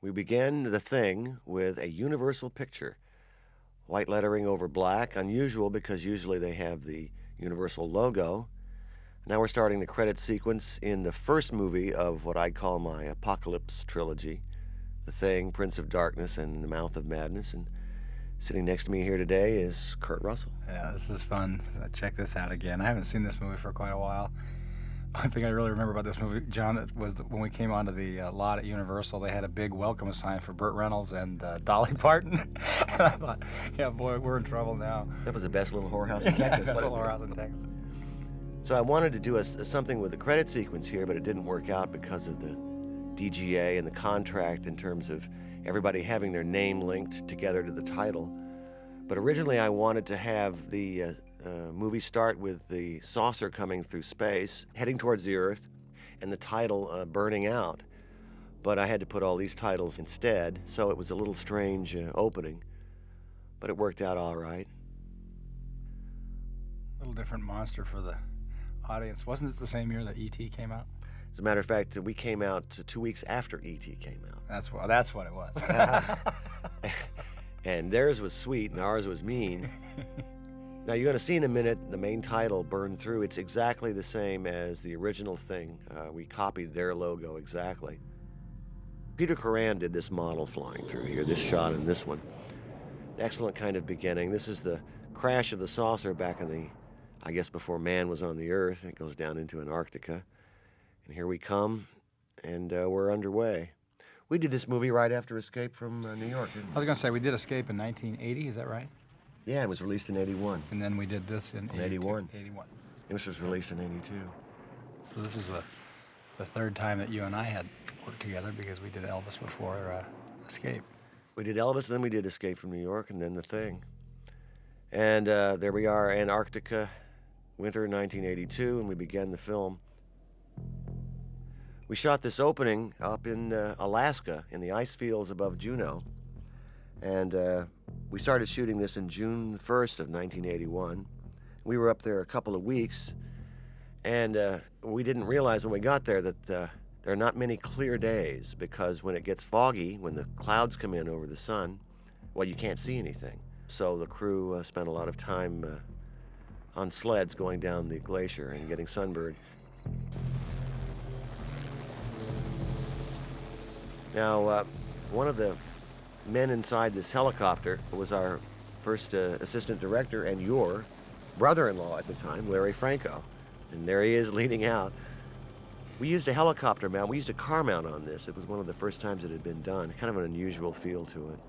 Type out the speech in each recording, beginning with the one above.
We began The Thing with a Universal picture. White lettering over black, unusual because usually they have the Universal logo. Now we're starting the credit sequence in the first movie of what I'd call my apocalypse trilogy, The Thing, Prince of Darkness, and The Mouth of Madness. And sitting next to me here today is Kurt Russell. Yeah, this is fun. Check this out again. I haven't seen this movie for quite a while. One thing I really remember about this movie, John, was when we came onto the lot at Universal, they had a big welcome sign for Burt Reynolds and Dolly Parton. And I thought, yeah, boy, we're in trouble now. That was the best little whorehouse in Texas. Best little whorehouse in Texas. So I wanted to do something with the credit sequence here, but it didn't work out because of the DGA and the contract in terms of everybody having their name linked together to the title. But originally I wanted to have the movie start with the saucer coming through space, heading towards the Earth, and the title burning out. But I had to put all these titles instead, so it was a little strange opening, but it worked out all right. A little different monster for the audience. Wasn't this the same year that E.T. came out? As a matter of fact, we came out 2 weeks after E.T. came out. That's what it was. And theirs was sweet and ours was mean. Now you're going to see in a minute the main title burn through. It's exactly the same as the original Thing. We copied their logo exactly. Peter Coran did this model flying through here, this shot and this one. Excellent kind of beginning. This is the crash of the saucer back in the, I guess before man was on the Earth. It goes down into Antarctica. And here we come, and we're underway. We did this movie right after Escape from New York, didn't we? I was going to say, we did Escape in 1980, is that right? Yeah, it was released in 81. And then we did this in 81. 81. This was released in 82. So this is the third time that you and I had worked together because we did Elvis before Escape. We did Elvis, then we did Escape from New York, and then The Thing. And there we are, Antarctica, winter 1982, and we began the film. We shot this opening up in Alaska, in the ice fields above Juneau. And we started shooting this in June 1st of 1981. We were up there a couple of weeks, and we didn't realize when we got there that there are not many clear days, because when it gets foggy, when the clouds come in over the sun, well, you can't see anything. So the crew spent a lot of time on sleds going down the glacier and getting sunburned. Now, one of the men inside this helicopter was our first assistant director and your brother-in-law at the time, Larry Franco. And there he is leaning out. We used a helicopter mount. We used a car mount on this. It was one of the first times it had been done. Kind of an unusual feel to it.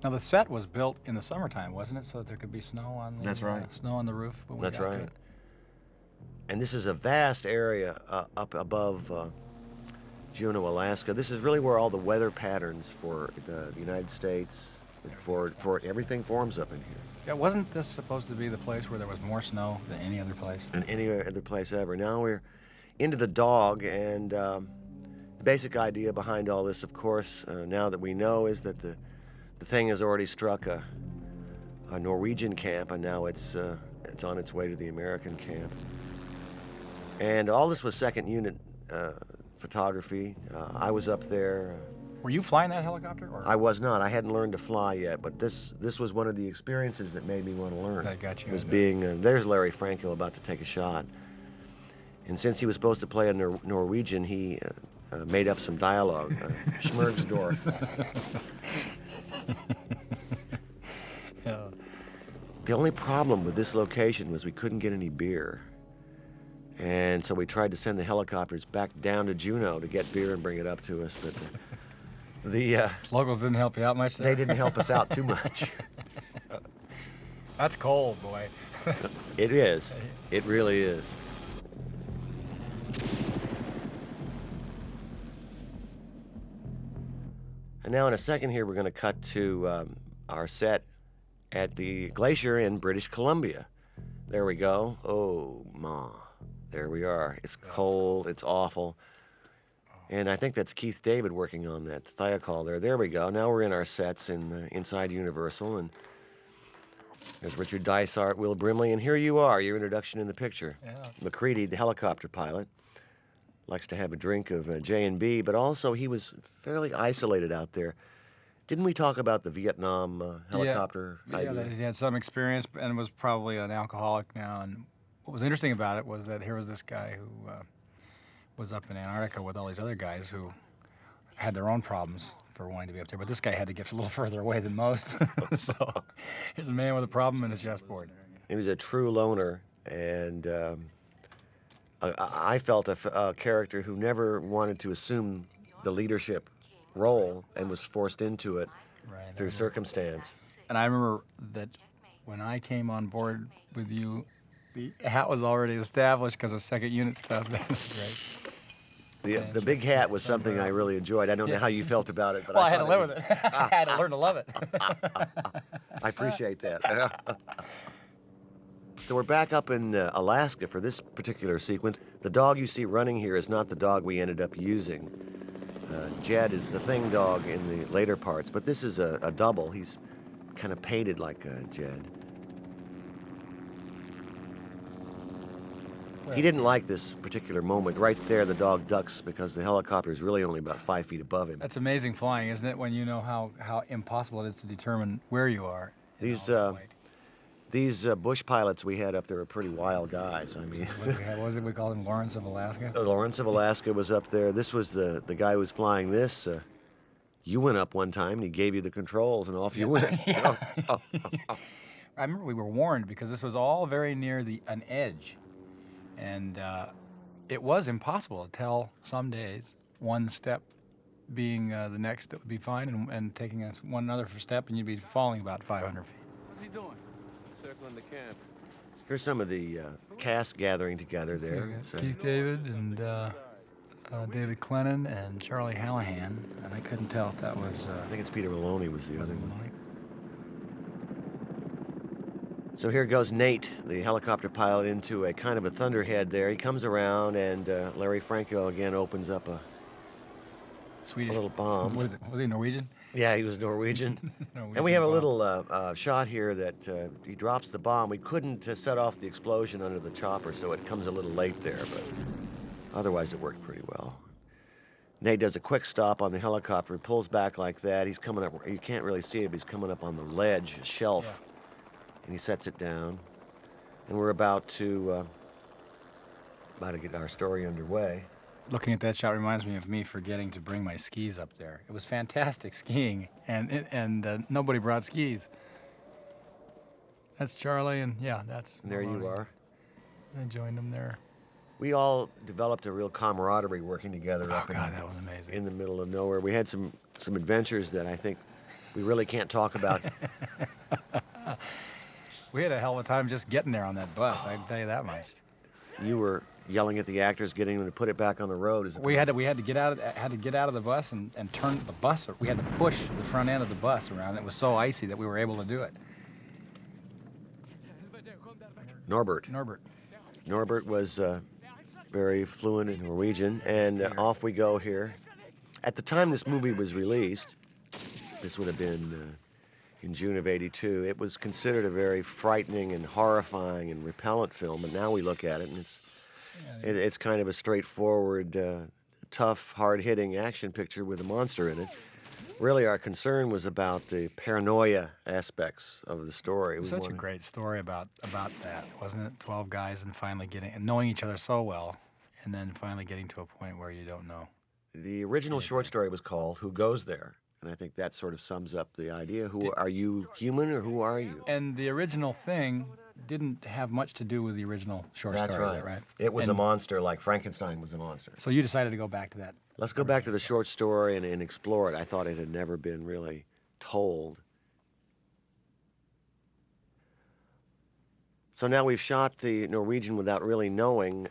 Now the set was built in the summertime, wasn't it? So that there could be snow on the That's right. Snow on the roof when we That's got right. to it. And this is a vast area up above Juneau, Alaska. This is really where all the weather patterns for the United States, for everything forms up in here. Yeah, wasn't this supposed to be the place where there was more snow than any other place? Than any other place ever. Now we're into the dog, and the basic idea behind all this, of course, now that we know, is that the Thing has already struck a Norwegian camp, and now it's on its way to the American camp. And all this was second unit photography. I was up there. Were you flying that helicopter? Or? I was not. I hadn't learned to fly yet, but this was one of the experiences that made me want to learn. That got you. Was being there's Larry Franco about to take a shot, and since he was supposed to play a Norwegian, he made up some dialogue. Schmergsdorf. Yeah. The only problem with this location was we couldn't get any beer. And so we tried to send the helicopters back down to Juneau to get beer and bring it up to us, but the Locals didn't help you out much there? they didn't help us out too much. That's cold, boy. It is. It really is. And now in a second here, we're going to cut to our set at the glacier in British Columbia. There we go. Oh, ma. There we are. It's cold. It's awful. And I think that's Keith David working on that thiocol there. There we go. Now we're in our sets inside Universal. And there's Richard Dysart, Will Brimley. And here you are, your introduction in the picture. Yeah. McCready, the helicopter pilot. likes to have a drink of J&B, but also he was fairly isolated out there. Didn't we talk about the Vietnam helicopter idea? that he had some experience and was probably an alcoholic now. And what was interesting about it was that here was this guy who was up in Antarctica with all these other guys who had their own problems for wanting to be up there, but this guy had to get a little further away than most. So here's a man with a problem in his chessboard. He was a true loner, and I felt a character who never wanted to assume the leadership role and was forced into it through circumstance. And I remember that when I came on board with you, the hat was already established because of second unit stuff. That was great. The big hat was something I really enjoyed. I don't know how you felt about it, but well, I had to live with it. I had to learn to love it. I appreciate that. So we're back up in Alaska for this particular sequence. The dog you see running here is not the dog we ended up using. Jed is the thing dog in the later parts, but this is a double. He's kind of painted like Jed. He didn't like this particular moment. Right there, the dog ducks because the helicopter is really only about 5 feet above him. That's amazing flying, isn't it, when you know how impossible it is to determine where you are? These bush pilots we had up there are pretty wild guys. I mean, what was it we called him? Lawrence of Alaska? Lawrence of Alaska was up there. This was the guy who was flying this. You went up one time and he gave you the controls and off you went. Yeah. I remember we were warned because this was all very near an edge. And it was impossible to tell some days, one step being the next that would be fine, and taking us one another step, and you'd be falling about 500 feet. What's he doing? Circling the camp. Here's some of the cast gathering together there. So Keith David and David Clennon and Charlie Hallahan, and I couldn't tell if that was... I think it's Peter Maloney was the other one. So here goes Nate, the helicopter pilot, into a kind of a thunderhead there. He comes around, and Larry Franco again opens up a little bomb. What is it? Was he Norwegian? Yeah, he was Norwegian. And we have a little shot here that he drops the bomb. We couldn't set off the explosion under the chopper, so it comes a little late there, but otherwise it worked pretty well. Nate does a quick stop on the helicopter. He pulls back like that. He's coming up. You can't really see it, but he's coming up on the ledge, shelf. Yeah. And he sets it down, and we're about to get our story underway. Looking at that shot reminds me of me forgetting to bring my skis up there. It was fantastic skiing, and nobody brought skis. That's Charlie, and yeah, that's... And there you are. I joined them there. We all developed a real camaraderie working together. Oh, God, that was amazing. In the middle of nowhere. We had some adventures that I think we really can't talk about. We had a hell of a time just getting there on that bus, I can tell you that much. You were yelling at the actors, getting them to put it back on the road. We had to get out of the bus and turn the bus. We had to push the front end of the bus around. It was so icy that we were able to do it. Norbert was very fluent in Norwegian, and off we go here. At the time this movie was released, this would have been in June of '82, it was considered a very frightening and horrifying and repellent film, and now we look at it and it's kind of a straightforward, tough, hard-hitting action picture with a monster in it. Really, our concern was about the paranoia aspects of the story. It was such a great story about that, wasn't it? 12 guys and finally knowing each other so well, and then finally getting to a point where you don't know. The original short story was called Who Goes There? And I think that sort of sums up the idea. Are you human or who are you? And the original thing didn't have much to do with the original short story, right. Is that right? It was a monster like Frankenstein was a monster. So you decided to go back to that. Let's go back to the short story and explore it. I thought it had never been really told. So now we've shot the Norwegian without really knowing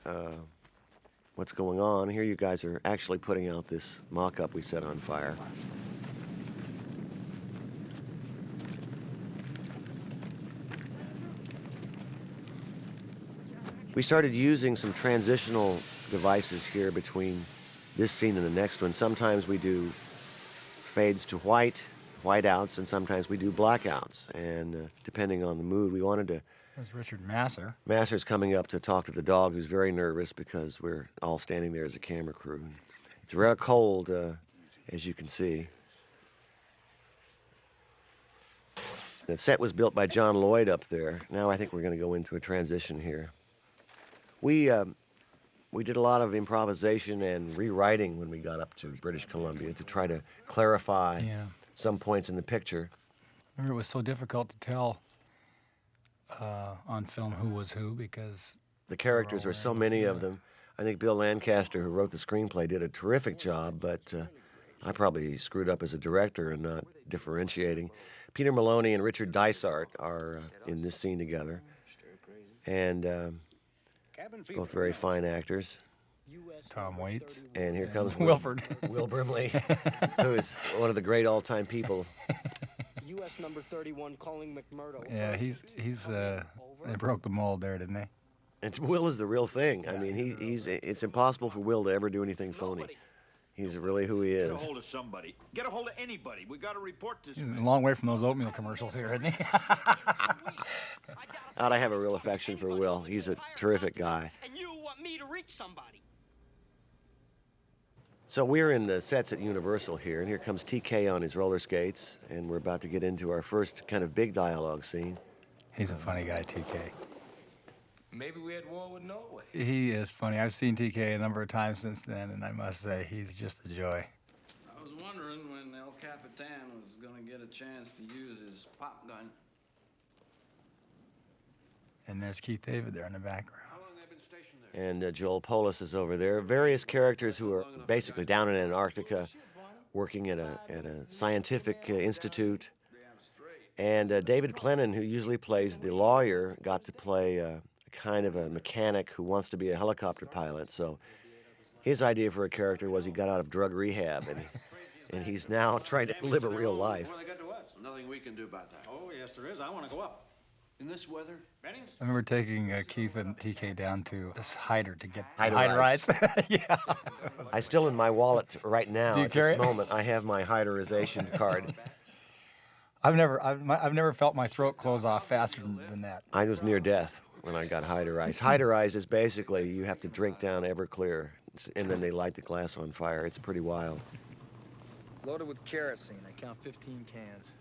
what's going on. Here you guys are actually putting out this mock-up we set on fire. We started using some transitional devices here between this scene and the next one. Sometimes we do fades to whiteouts, and sometimes we do blackouts. And depending on the mood, we wanted to There's Richard Masser. Masser's coming up to talk to the dog, who's very nervous because we're all standing there as a camera crew. It's real cold, as you can see. The set was built by John Lloyd up there. Now I think we're going to go into a transition here. We did a lot of improvisation and rewriting when we got up to British Columbia to try to clarify some points in the picture. I remember it was so difficult to tell on film who was who because the characters were so many of them. I think Bill Lancaster, who wrote the screenplay, did a terrific job, but I probably screwed up as a director and not differentiating. Peter Maloney and Richard Dysart are in this scene together, and both very fine actors. Tom Waits. And here comes Wilford. Will Brimley, who is one of the great all-time people. US number 31 calling McMurdo. Yeah, he's they broke the mold there, didn't they? And Will is the real thing. I mean, it's impossible for Will to ever do anything phony. He's really who he is. Get a hold of somebody. Get a hold of anybody. We got to report this. He's a long way from those oatmeal commercials here, isn't he? I have a real affection for Will. He's a terrific guy. And you want me to reach somebody. So we're in the sets at Universal here, and here comes TK on his roller skates, and we're about to get into our first kind of big dialogue scene. He's a funny guy, TK. Maybe we had war with Norway. He is funny. I've seen TK a number of times since then, and I must say, he's just a joy. I was wondering when El Capitan was going to get a chance to use his pop gun. And there's Keith David there in the background. How long have they been stationed there? And Joel Polis is over there. Various characters who are basically down in Antarctica working at a scientific institute. And David Clennon, who usually plays the lawyer, got to play kind of a mechanic who wants to be a helicopter pilot. So his idea for a character was he got out of drug rehab, and he's now trying to live a real life. Well, they got to us. Nothing we can do about that. Oh, yes, there is. I want to go up. In this weather? Bennings? I remember taking Keith and TK down to this hider to get Hyderized. Hyderized. Yeah. I still in my wallet right now Do you at carry this it? moment. I have my Hyderization card. I've never felt my throat close off faster than that. I was near death when I got Hyderized. Hyderized is basically you have to drink down Everclear, and then they light the glass on fire. It's pretty wild. Loaded with kerosene. I count 15 cans.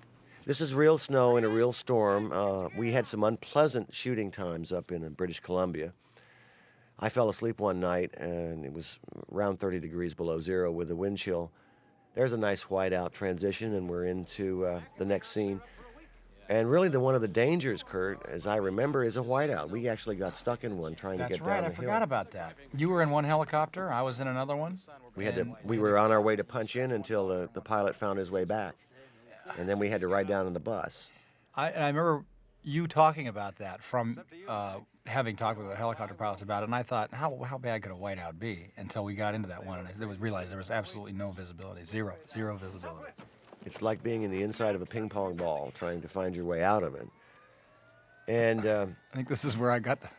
This is real snow in a real storm. We had some unpleasant shooting times up in British Columbia. I fell asleep one night, and it was around 30 degrees below zero with a wind chill. There's a nice whiteout transition, and we're into the next scene. And really, one of the dangers, Kurt, as I remember, is a whiteout. We actually got stuck in one trying to That's get down right. the I forgot about that. You were in one helicopter. I was in another one. We were on our way to punch in until the pilot found his way back. And then we had to ride down on the bus. I remember you talking about that from having talked with the helicopter pilots about it, and I thought, how bad could a whiteout be? Until we got into that one, and I realized there was absolutely no visibility, zero visibility. It's like being in the inside of a ping pong ball, trying to find your way out of it. And I think this is where I got the.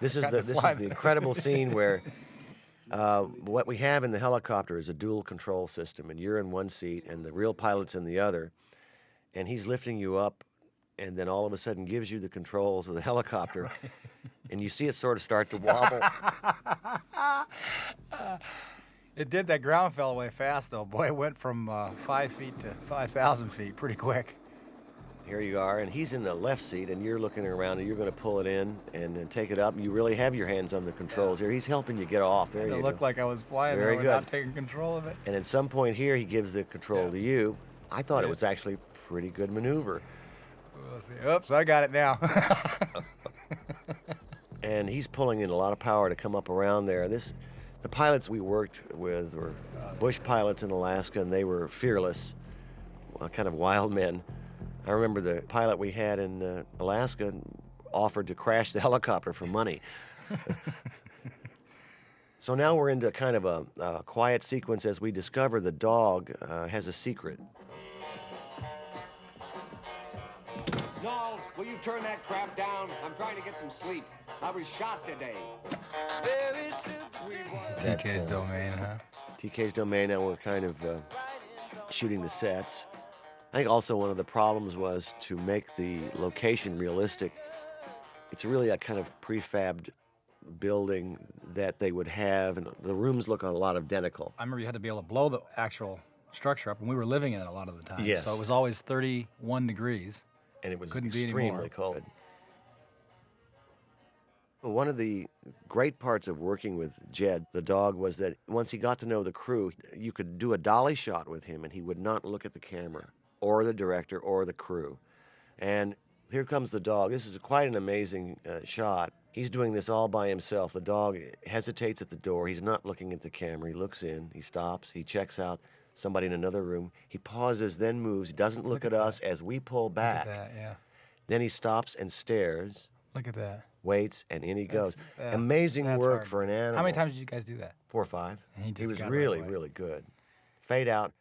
this is the incredible scene where what we have in the helicopter is a dual control system, and you're in one seat, and the real pilot's in the other, and he's lifting you up, and then all of a sudden gives you the controls of the helicopter, and you see it sort of start to wobble. It did. That ground fell away fast, though. Boy, it went from 5 feet to 5,000 feet pretty quick. Here you are, and he's in the left seat, and you're looking around, and you're going to pull it in and then take it up. You really have your hands on the controls here. He's helping you get off. There you go. It looked like I was flying Very there without good. taking control of it. And at some point here, he gives the control to you. I thought it was actually a pretty good maneuver. We'll see. Oops, I got it now. And he's pulling in a lot of power to come up around there. The pilots we worked with were bush pilots in Alaska, and they were fearless, kind of wild men. I remember the pilot we had in Alaska offered to crash the helicopter for money. So now we're into kind of a quiet sequence as we discover the dog has a secret. Knowles, will you turn that crap down? I'm trying to get some sleep. I was shot today. This is TK's domain, huh? TK's domain, now we're kind of shooting the sets. I think also one of the problems was to make the location realistic. It's really a kind of prefabbed building that they would have, and the rooms look a lot identical. I remember you had to be able to blow the actual structure up, and we were living in it a lot of the time. Yes. So it was always 31 degrees. And it was Couldn't be extremely anymore. cold. One of the great parts of working with Jed, the dog, was that once he got to know the crew, you could do a dolly shot with him and he would not look at the camera or the director or the crew. And here comes the dog. This is quite an amazing shot. He's doing this all by himself. The dog hesitates at the door. He's not looking at the camera. He looks in, he stops, he checks out somebody in another room. He pauses, then moves. He doesn't look at us as we pull back. Look at that, yeah. Then he stops and stares, Look at that. waits, and in he goes. Yeah, Amazing that's work hard. for an animal. How many times did you guys do that? 4 or 5. And he just was got right really, away. really good. Fade out.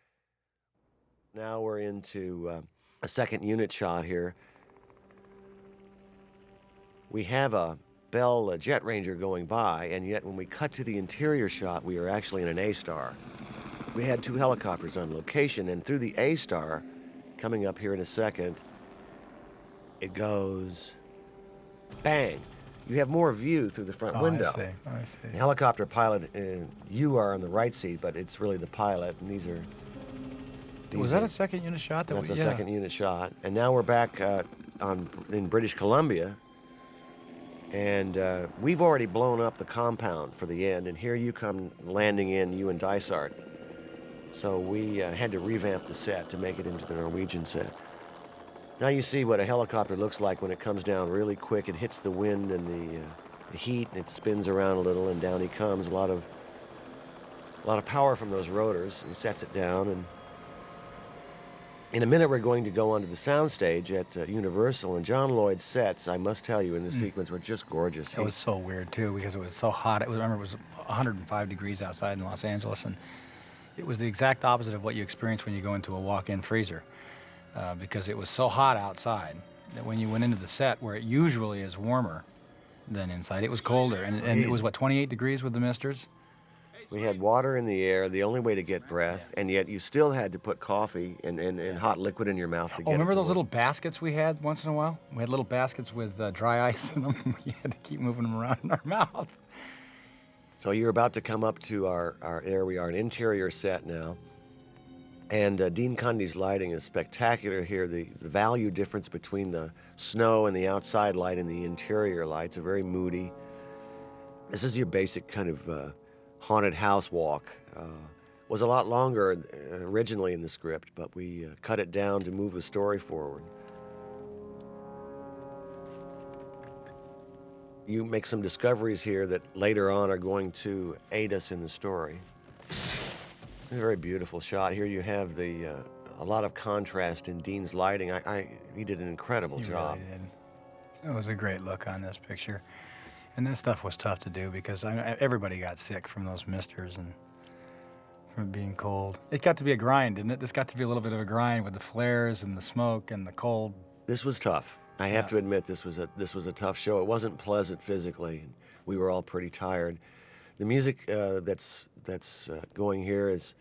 Now we're into a second unit shot here. We have a Bell Jet Ranger going by, and yet when we cut to the interior shot, we are actually in an A-Star. We had 2 helicopters on location, and through the A-Star, coming up here in a second, it goes bang. You have more view through the front window. I see. The helicopter pilot, you are on the right seat, but it's really the pilot, and these Was that a second unit shot? That's a second unit shot. And now we're back in British Columbia, and we've already blown up the compound for the end, and here you come landing in, you and Dysart. So we had to revamp the set to make it into the Norwegian set. Now you see what a helicopter looks like when it comes down really quick. It hits the wind and the heat, and it spins around a little, and down he comes. A lot of power from those rotors. He sets it down, and in a minute we're going to go onto the soundstage at Universal, and John Lloyd's sets, I must tell you, in this sequence were just gorgeous. It was so weird too because it was so hot. Remember, it was 105 degrees outside in Los Angeles, and it was the exact opposite of what you experience when you go into a walk-in freezer. Because it was so hot outside that when you went into the set, where it usually is warmer than inside, it was colder. And it was, what, 28 degrees with the misters? We had water in the air, the only way to get breath, and yet you still had to put coffee and hot liquid in your mouth to get remember it to those work. little baskets we had once in a while? We had little baskets with dry ice in them. We had to keep moving them around in our mouth. So you're about to come up to there we are, an interior set now. And Dean Cundy's lighting is spectacular here. The value difference between the snow and the outside light and the interior lights are very moody. This is your basic kind of haunted house walk. Was a lot longer originally in the script, but we cut it down to move the story forward. You make some discoveries here that later on are going to aid us in the story. It's a very beautiful shot. Here you have a lot of contrast in Dean's lighting. He did an incredible job. Really did. It was a great look on this picture. And this stuff was tough to do because everybody got sick from those misters and from being cold. It got to be a grind, didn't it? This got to be a little bit of a grind with the flares and the smoke and the cold. This was tough. I have to admit this was a tough show. It wasn't pleasant physically. We were all pretty tired. The music that's going here is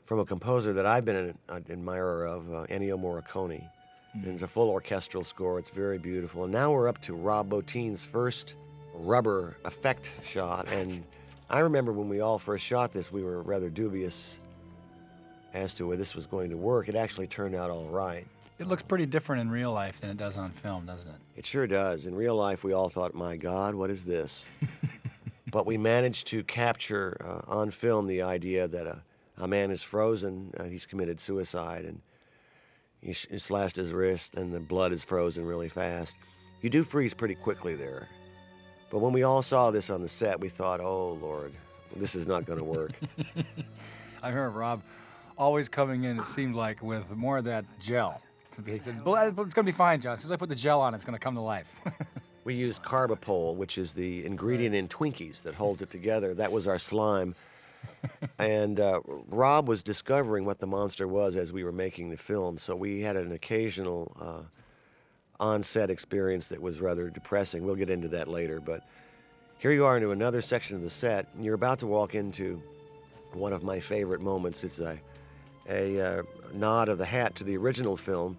from a composer that I've been an admirer of, Ennio Morricone. And it's a full orchestral score. It's very beautiful. And now we're up to Rob Bottin's first rubber effect shot. And I remember when we all first shot this, we were rather dubious as to whether this was going to work. It actually turned out all right. It looks pretty different in real life than it does on film, doesn't it? It sure does. In real life, we all thought, my God, what is this? But we managed to capture on film the idea that a man is frozen, he's committed suicide, and he slashed his wrist, and the blood is frozen really fast. You do freeze pretty quickly there. But when we all saw this on the set, we thought, oh, Lord, this is not going to work. I remember Rob always coming in, it seemed like, with more of that gel. He said, it's going to be fine, John. As soon as I put the gel on, it's going to come to life. We used carbapol, which is the ingredient in Twinkies that holds it together. That was our slime. And Rob was discovering what the monster was as we were making the film, so we had an occasional on-set experience that was rather depressing. We'll get into that later, but here you are into another section of the set, and you're about to walk into one of my favorite moments. It's a nod of the hat to the original film,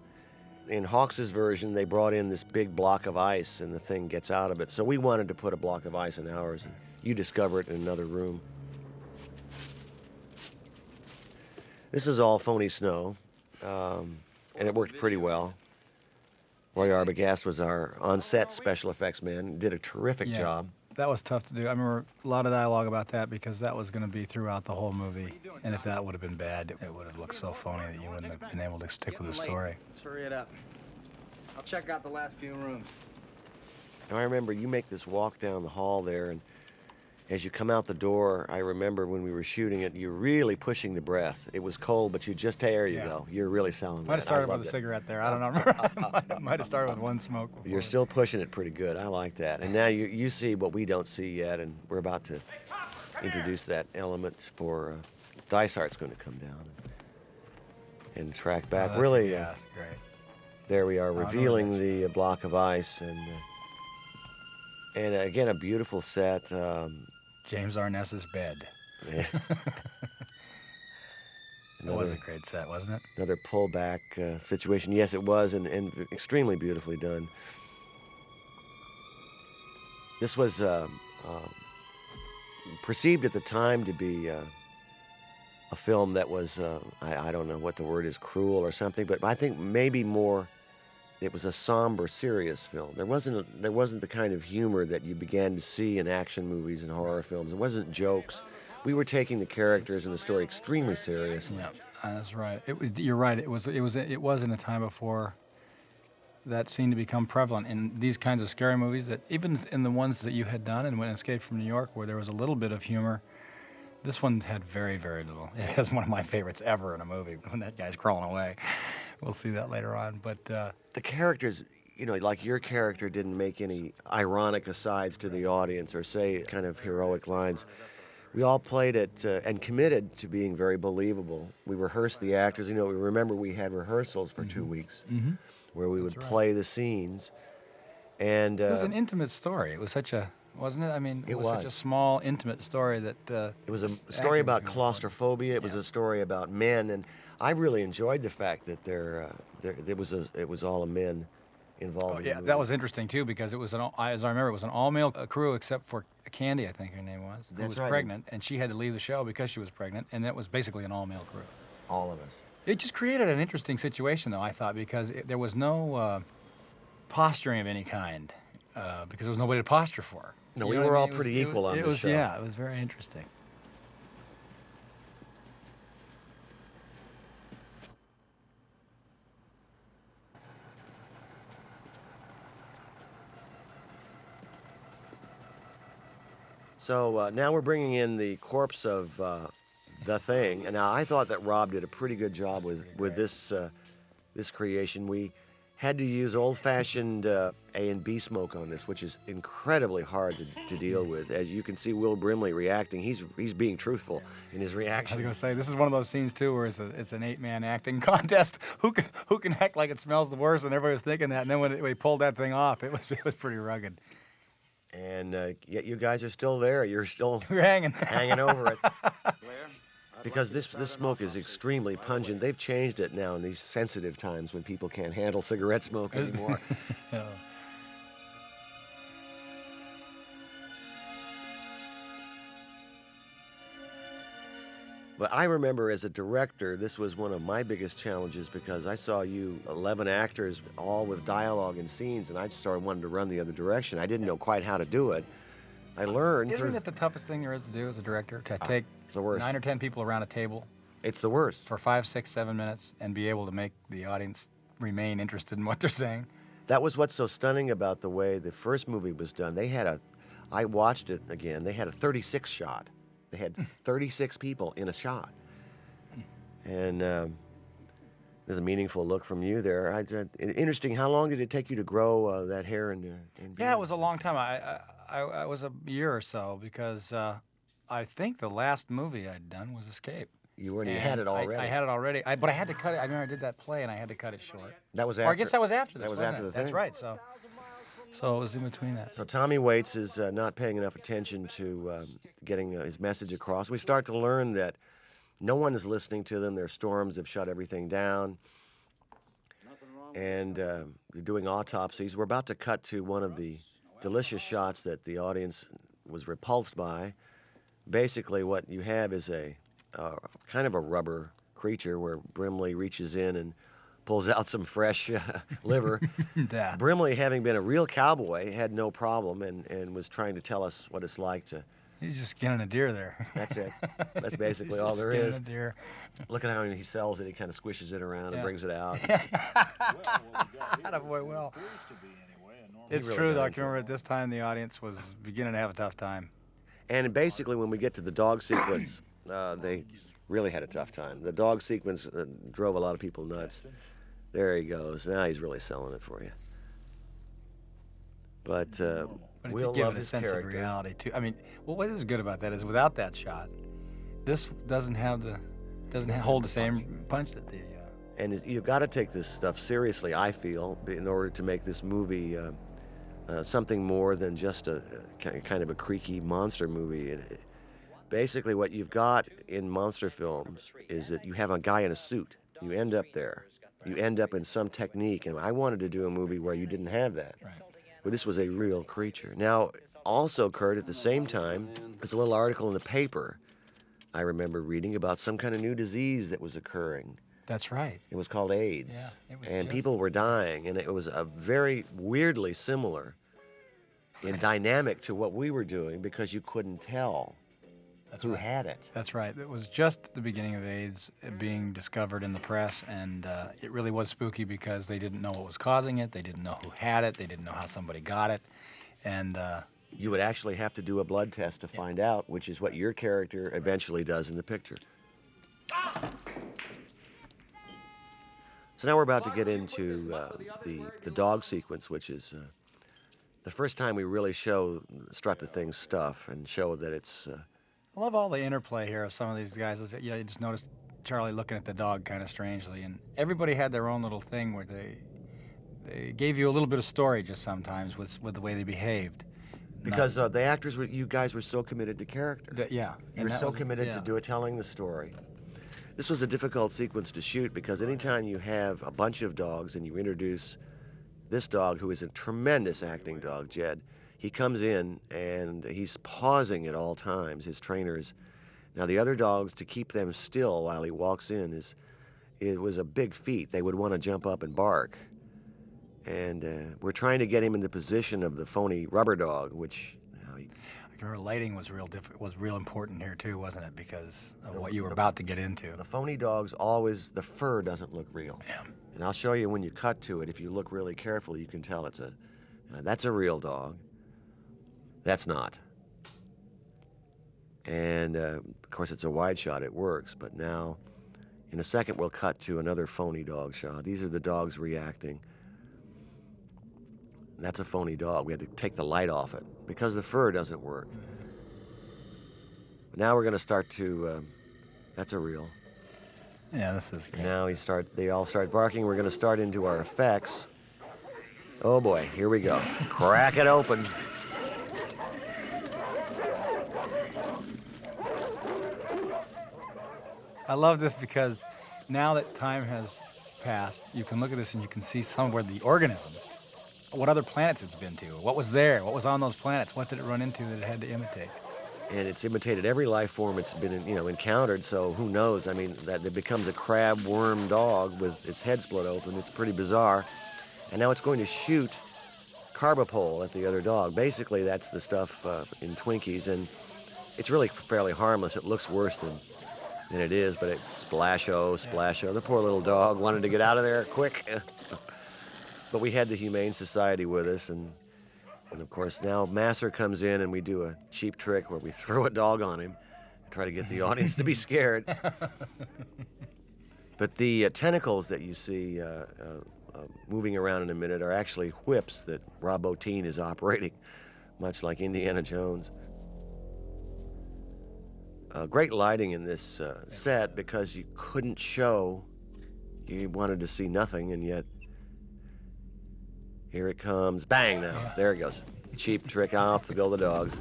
in Hawks's version, they brought in this big block of ice, and the thing gets out of it. So we wanted to put a block of ice in ours, and you discover it in another room. This is all phony snow, and it worked pretty well. Roy Arbogast was our on-set special effects man. Did a terrific job. That was tough to do. I remember a lot of dialogue about that because that was going to be throughout the whole movie. And if that would have been bad, it would have looked so phony that you wouldn't have been able to stick with the story. Let's hurry it up. I'll check out the last few rooms. And I remember you make this walk down the hall there, and as you come out the door, I remember when we were shooting it, you're really pushing the breath. It was cold, but you just, there you go. You're really selling that. Might have started with a cigarette there. I don't know. Might have started with one smoke before. You're still pushing it pretty good. I like that. And now you see what we don't see yet, and we're about to introduce that element for Dysart's going to come down and track back. Really, yeah, that's great. there we are, revealing the block of ice, and again, a beautiful set. James Arness's bed. Yeah. It was a great set, wasn't it? Another pullback situation. Yes, it was, and extremely beautifully done. This was perceived at the time to be a film that was, I don't know what the word is, cruel or something, but I think maybe more, it was a somber, serious film. There wasn't the kind of humor that you began to see in action movies and horror films. It wasn't jokes. We were taking the characters and the story extremely serious. Yeah, that's right. You're right. It was in a time before that seemed to become prevalent in these kinds of scary movies. That even in the ones that you had done, and when Escape from New York, where there was a little bit of humor, this one had very, very little. It was one of my favorites ever in a movie when that guy's crawling away. We'll see that later on, but the characters, you know, like your character didn't make any ironic asides to the audience or say kind of heroic lines. We all played it and committed to being very believable. We rehearsed the actors. You know, remember we had rehearsals for 2 weeks where we would play the scenes. And it was an intimate story. It was such a, wasn't it? I mean, it was such a small, intimate story that... it was a story about claustrophobia. It was a story about men, and I really enjoyed the fact that it was all a men involved. Yeah, that was interesting too, because it was as I remember, it was an all-male crew except for Candy, I think her name was, who was pregnant, and she had to leave the show because she was pregnant, and that was basically an all-male crew. All of us. It just created an interesting situation, though, I thought, because there was no posturing of any kind, because there was nobody to posture for. No, we were all pretty equal on the show. Yeah, it was very interesting. So now we're bringing in the corpse of the Thing, and now I thought that Rob did a pretty good job with this creation. We had to use old-fashioned A and B smoke on this, which is incredibly hard to deal with. As you can see, Will Brimley reacting. He's being truthful in his reaction. I was going to say, this is one of those scenes too where it's an 8-man acting contest. Who can act like it smells the worst? And everybody was thinking that. And then when we pulled that thing off, it was pretty rugged. And yet you guys are still there. You're still hanging over it. Because this smoke is extremely pungent. They've changed it now in these sensitive times when people can't handle cigarette smoke anymore. Yeah. But I remember as a director, this was one of my biggest challenges because I saw 11 actors, all with dialogue and scenes, and I just started wanting to run the other direction. I didn't know quite how to do it. I learned. Isn't it the toughest thing there is to do as a director? To take 9 or 10 people around a table. It's the worst. For 5, 6, 7 minutes and be able to make the audience remain interested in what they're saying. That was what's so stunning about the way the first movie was done. I watched it again, they had a 36 shot. They had 36 people in a shot. And there's a meaningful look from you there. Interesting, how long did it take you to grow that hair and yeah, it was a long time. I was a year or so because I think the last movie I'd done was Escape. You had it already. I had it already, but I had to cut it. I remember I did that play and I had to cut it short. That was after. Or I guess that was after this. That was after the thing. That's right. So it was in between that. So Tommy Waits is not paying enough attention to getting his message across. We start to learn that no one is listening to them. Their storms have shut everything down. and they're doing autopsies. We're about to cut to one of the delicious shots that the audience was repulsed by. Basically, what you have is a kind of a rubber creature where Brimley reaches in and pulls out some fresh liver. Yeah. Brimley, having been a real cowboy, had no problem and was trying to tell us what it's like to. He's just skinning a deer there. That's it. That's basically He's all just there skinning is. a deer. Look at how he sells it. He kind of squishes it around and Yeah. brings it out. Attaboy, Will. It's really true, though. got I into can remember at this time the audience was beginning to have a tough time. And basically, when we get to the dog sequence, they really had a tough time. The dog sequence drove a lot of people nuts. There he goes. Now he's really selling it for you. But But Will to give loved it a his sense character. of reality, too. I mean, well, what is good about that is without that shot, this doesn't hold the same punch that the. And you've got to take this stuff seriously, I feel, in order to make this movie something more than just a kind of a creaky monster movie. Basically, what you've got in monster films is that you have a guy in a suit. You end up there. You end up in some technique. And I wanted to do a movie where you didn't have that. Right. But this was a real creature. Now, also occurred at the same time, there's a little article in the paper I remember reading about some kind of new disease that was occurring. That's right. It was called AIDS. Yeah, it was and just- people were dying, and it was a very weirdly similar in dynamic to what we were doing because you couldn't tell who right. had it. That's right. It was just the beginning of AIDS being discovered in the press, and it really was spooky because they didn't know what was causing it. They didn't know who had it. They didn't know how somebody got it, and You would actually have to do a blood test to find out, which is what your character eventually does in the picture. So now we're about to get into the dog sequence, which is the first time we really strut the thing's stuff and show that it's. I love all the interplay here of some of these guys. You just noticed Charlie looking at the dog kind of strangely, and everybody had their own little thing where they gave you a little bit of story just sometimes with the way they behaved. Because the actors, you guys were so committed to character. Yeah. You were and that so was- committed yeah. to telling the story. This was a difficult sequence to shoot because anytime you have a bunch of dogs and you introduce this dog, who is a tremendous acting dog, Jed, he comes in and he's pausing at all times, his trainers. Now, the other dogs, to keep them still while he walks in, it was a big feat. They would want to jump up and bark. And we're trying to get him in the position of the phony rubber dog, which I can remember lighting was real important here too, wasn't it? Because of what you were about to get into. the phony dogs always, the fur doesn't look real. Yeah. And I'll show you when you cut to it. If you look really carefully, you can tell that's a real dog. That's not. And of course, it's a wide shot. It works. But now, in a second, we'll cut to another phony dog shot. These are the dogs reacting. That's a phony dog. We had to take the light off it because the fur doesn't work. Now we're going to start to. That's a real. Yeah, this is great. Now they all start barking. We're going to start into our effects. Oh boy, here we go. Crack it open. I love this because now that time has passed, you can look at this and you can see somewhere the organism, what other planets it's been to, what was there, what was on those planets, what did it run into that it had to imitate. And it's imitated every life form it's been encountered, so who knows? I mean, that it becomes a crab worm dog with its head split open. It's pretty bizarre. And now it's going to shoot carbapole at the other dog. Basically, that's the stuff in Twinkies, and it's really fairly harmless. It looks worse than it is, but it's splasho. The poor little dog wanted to get out of there quick. But we had the Humane Society with us, and of course now Masser comes in and we do a cheap trick where we throw a dog on him and try to get the audience to be scared. But the tentacles that you see moving around in a minute are actually whips that Rob Bottin is operating, much like Indiana Jones. Great lighting in this set because you couldn't show, you wanted to see nothing, and yet here it comes. Bang now. There it goes. Cheap trick off to build the dogs.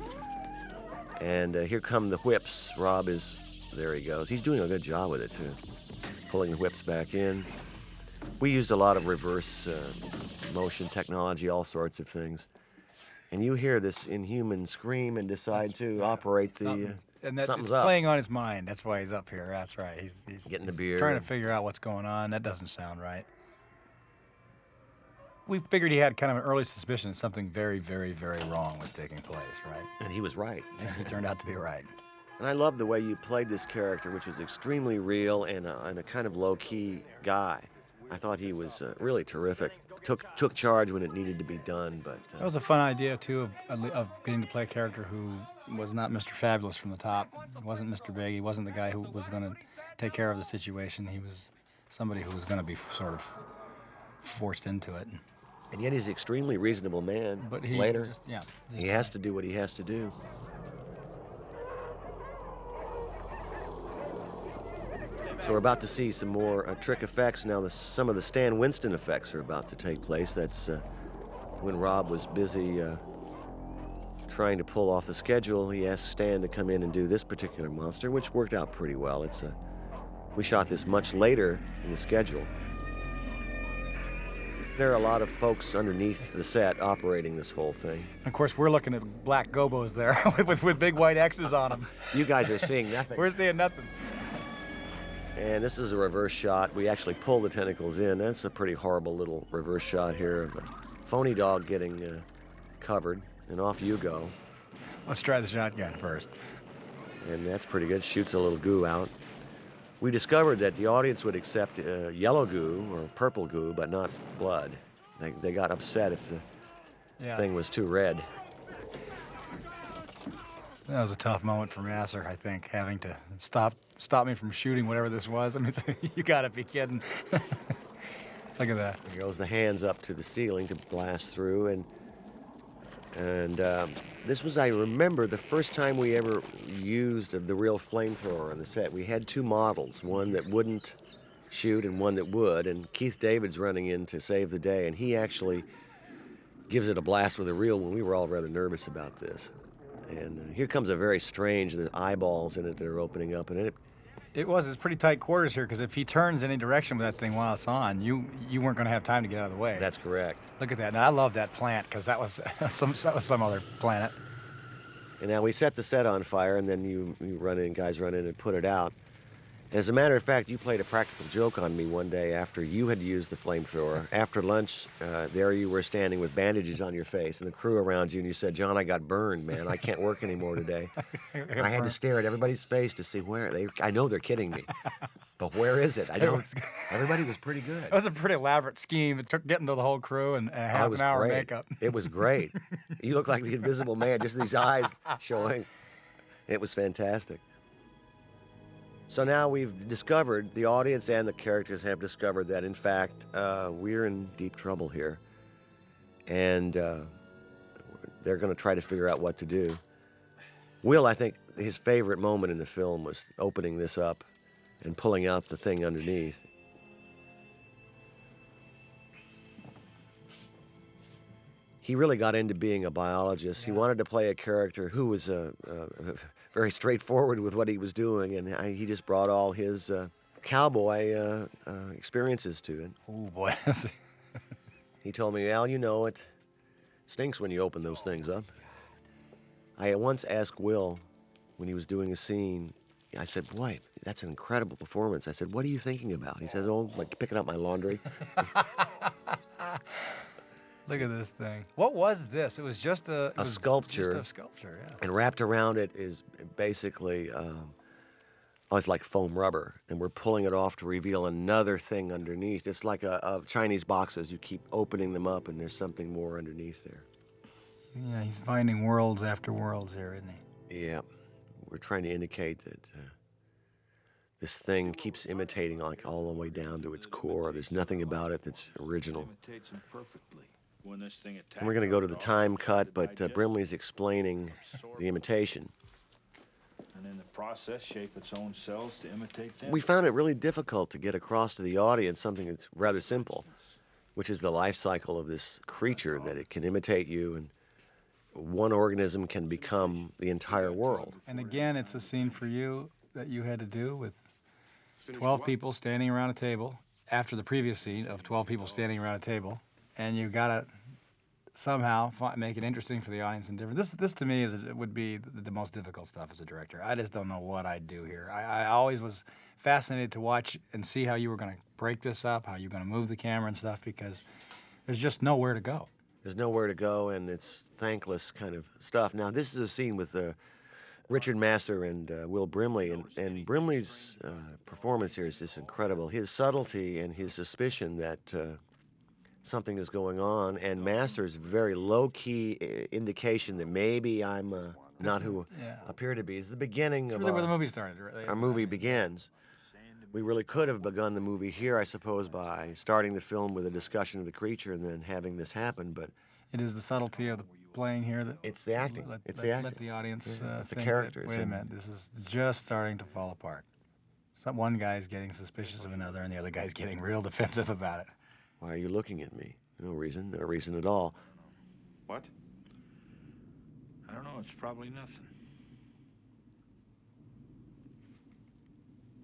And here come the whips. Rob is, there he goes. He's doing a good job with it too. Pulling the whips back in. We used a lot of reverse motion technology, all sorts of things. And you hear this inhuman scream and decide to operate the... and that, something's it's up. playing on his mind. That's why he's up here. That's right. He's Getting the he's beer trying to and- figure out what's going on. That doesn't sound right. We figured he had kind of an early suspicion that something very, very, very wrong was taking place, right? And he was right. And he turned out to be right. And I love the way you played this character, which was extremely real and a kind of low-key guy. I thought he was really terrific. Took charge when it needed to be done, but... That was a fun idea, too, of getting to play a character who was not Mr. Fabulous from the top. He wasn't Mr. Big. He wasn't the guy who was going to take care of the situation. He was somebody who was going to be sort of forced into it. And yet he's an extremely reasonable man. But he later, just he has to do what he has to do. So we're about to see some more trick effects. Now some of the Stan Winston effects are about to take place. That's when Rob was busy trying to pull off the schedule. He asked Stan to come in and do this particular monster, which worked out pretty well. We shot this much later in the schedule. There are a lot of folks underneath the set operating this whole thing. And of course, we're looking at black gobos there with big white X's on them. You guys are seeing nothing. We're seeing nothing. And this is a reverse shot. We actually pull the tentacles in. That's a pretty horrible little reverse shot here of a phony dog getting covered. And off you go. Let's try the shotgun first. And that's pretty good. Shoots a little goo out. We discovered that the audience would accept yellow goo or purple goo, but not blood. They got upset if the thing was too red. That was a tough moment for Masser, I think, having to stop me from shooting whatever this was. I mean, you gotta be kidding. Look at that. There goes the hands up to the ceiling to blast through, and this was, I remember, the first time we ever used the real flamethrower on the set. We had two models, one that wouldn't shoot and one that would, and Keith David's running in to save the day, and he actually gives it a blast with a real one. We were all rather nervous about this. And here comes a very strange, there's eyeballs in it that are opening up, and It's pretty tight quarters here, because if he turns any direction with that thing while it's on, you weren't going to have time to get out of the way. That's correct. Look at that. Now, I love that plant, because that was some other planet. And now we set the set on fire, and then you guys run in and put it out. And as a matter of fact, you played a practical joke on me one day after you had used the flamethrower. After lunch, there you were standing with bandages on your face and the crew around you, and you said, "John, I got burned, man. I can't work anymore today." I had to stare at everybody's face to see where. I know they're kidding me, but where is it? I don't. Everybody was pretty good. It was a pretty elaborate scheme. It took getting to the whole crew and half an hour of makeup. It was great. You look like the Invisible Man, just these eyes showing. It was fantastic. So now we've discovered, the audience and the characters have discovered that, in fact, we're in deep trouble here. And they're going to try to figure out what to do. Will, I think, his favorite moment in the film was opening this up and pulling out the thing underneath. He really got into being a biologist. He wanted to play a character who was very straightforward with what he was doing, and he just brought all his cowboy experiences to it. Oh, boy. He told me, "Al, you know it stinks when you open those things up." I once asked Will, when he was doing a scene, I said, "Boy, that's an incredible performance." I said, "What are you thinking about?" He says, "Oh, like picking up my laundry." Look at this thing. What was this? It was just a sculpture. Just a sculpture, yeah. And wrapped around it is basically, it's like foam rubber. And we're pulling it off to reveal another thing underneath. It's like a Chinese boxes. You keep opening them up, and there's something more underneath there. Yeah, he's finding worlds after worlds here, isn't he? Yeah. We're trying to indicate that this thing keeps imitating like all the way down to its core. There's nothing about it that's original. Imitates them perfectly. When this thing attacks, And we're going to go to the time cut, but Brimley's explaining the imitation. and in the process shape its own cells to imitate them. We found it really difficult to get across to the audience something that's rather simple, which is the life cycle of this creature, that it can imitate you, and one organism can become the entire world. And again, it's a scene for you that you had to do with 12 people standing around a table, after the previous scene of 12 people standing around a table, and you got to somehow make it interesting for the audience and different. This to me would be the most difficult stuff as a director. I just don't know what I'd do here. I always was fascinated to watch and see how you were going to break this up, how you're going to move the camera and stuff, because there's just nowhere to go. There's nowhere to go, and it's thankless kind of stuff. Now, this is a scene with Richard Masur and Will Brimley, and Brimley's performance here is just incredible. His subtlety and his suspicion that something is going on, and Master's very low-key indication that maybe I'm not who I appear to be is the beginning It's of really where the movie started. Right? our movie begins. We really could have begun the movie here, I suppose, by starting the film with a discussion of the creature and then having this happen, but It is the subtlety of the playing here that it's the acting. It's the acting. Let the audience It's the think characters. that, wait a minute, this is just starting to fall apart. One guy's getting suspicious of another, and the other guy's getting real defensive about it. Why are you looking at me? No reason at all. What? I don't know, it's probably nothing.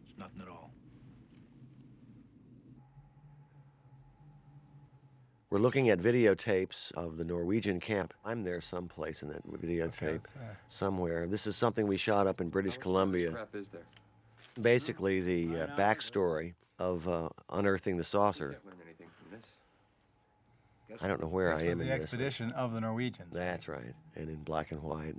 It's nothing at all. We're looking at videotapes of the Norwegian camp. I'm there someplace in that videotape, somewhere. This is something we shot up in British Columbia. Is there? Basically, the backstory of unearthing the saucer. Can't learn anything from this. I don't know where This I was am the in this. expedition of the Norwegians. That's right, and in black and white.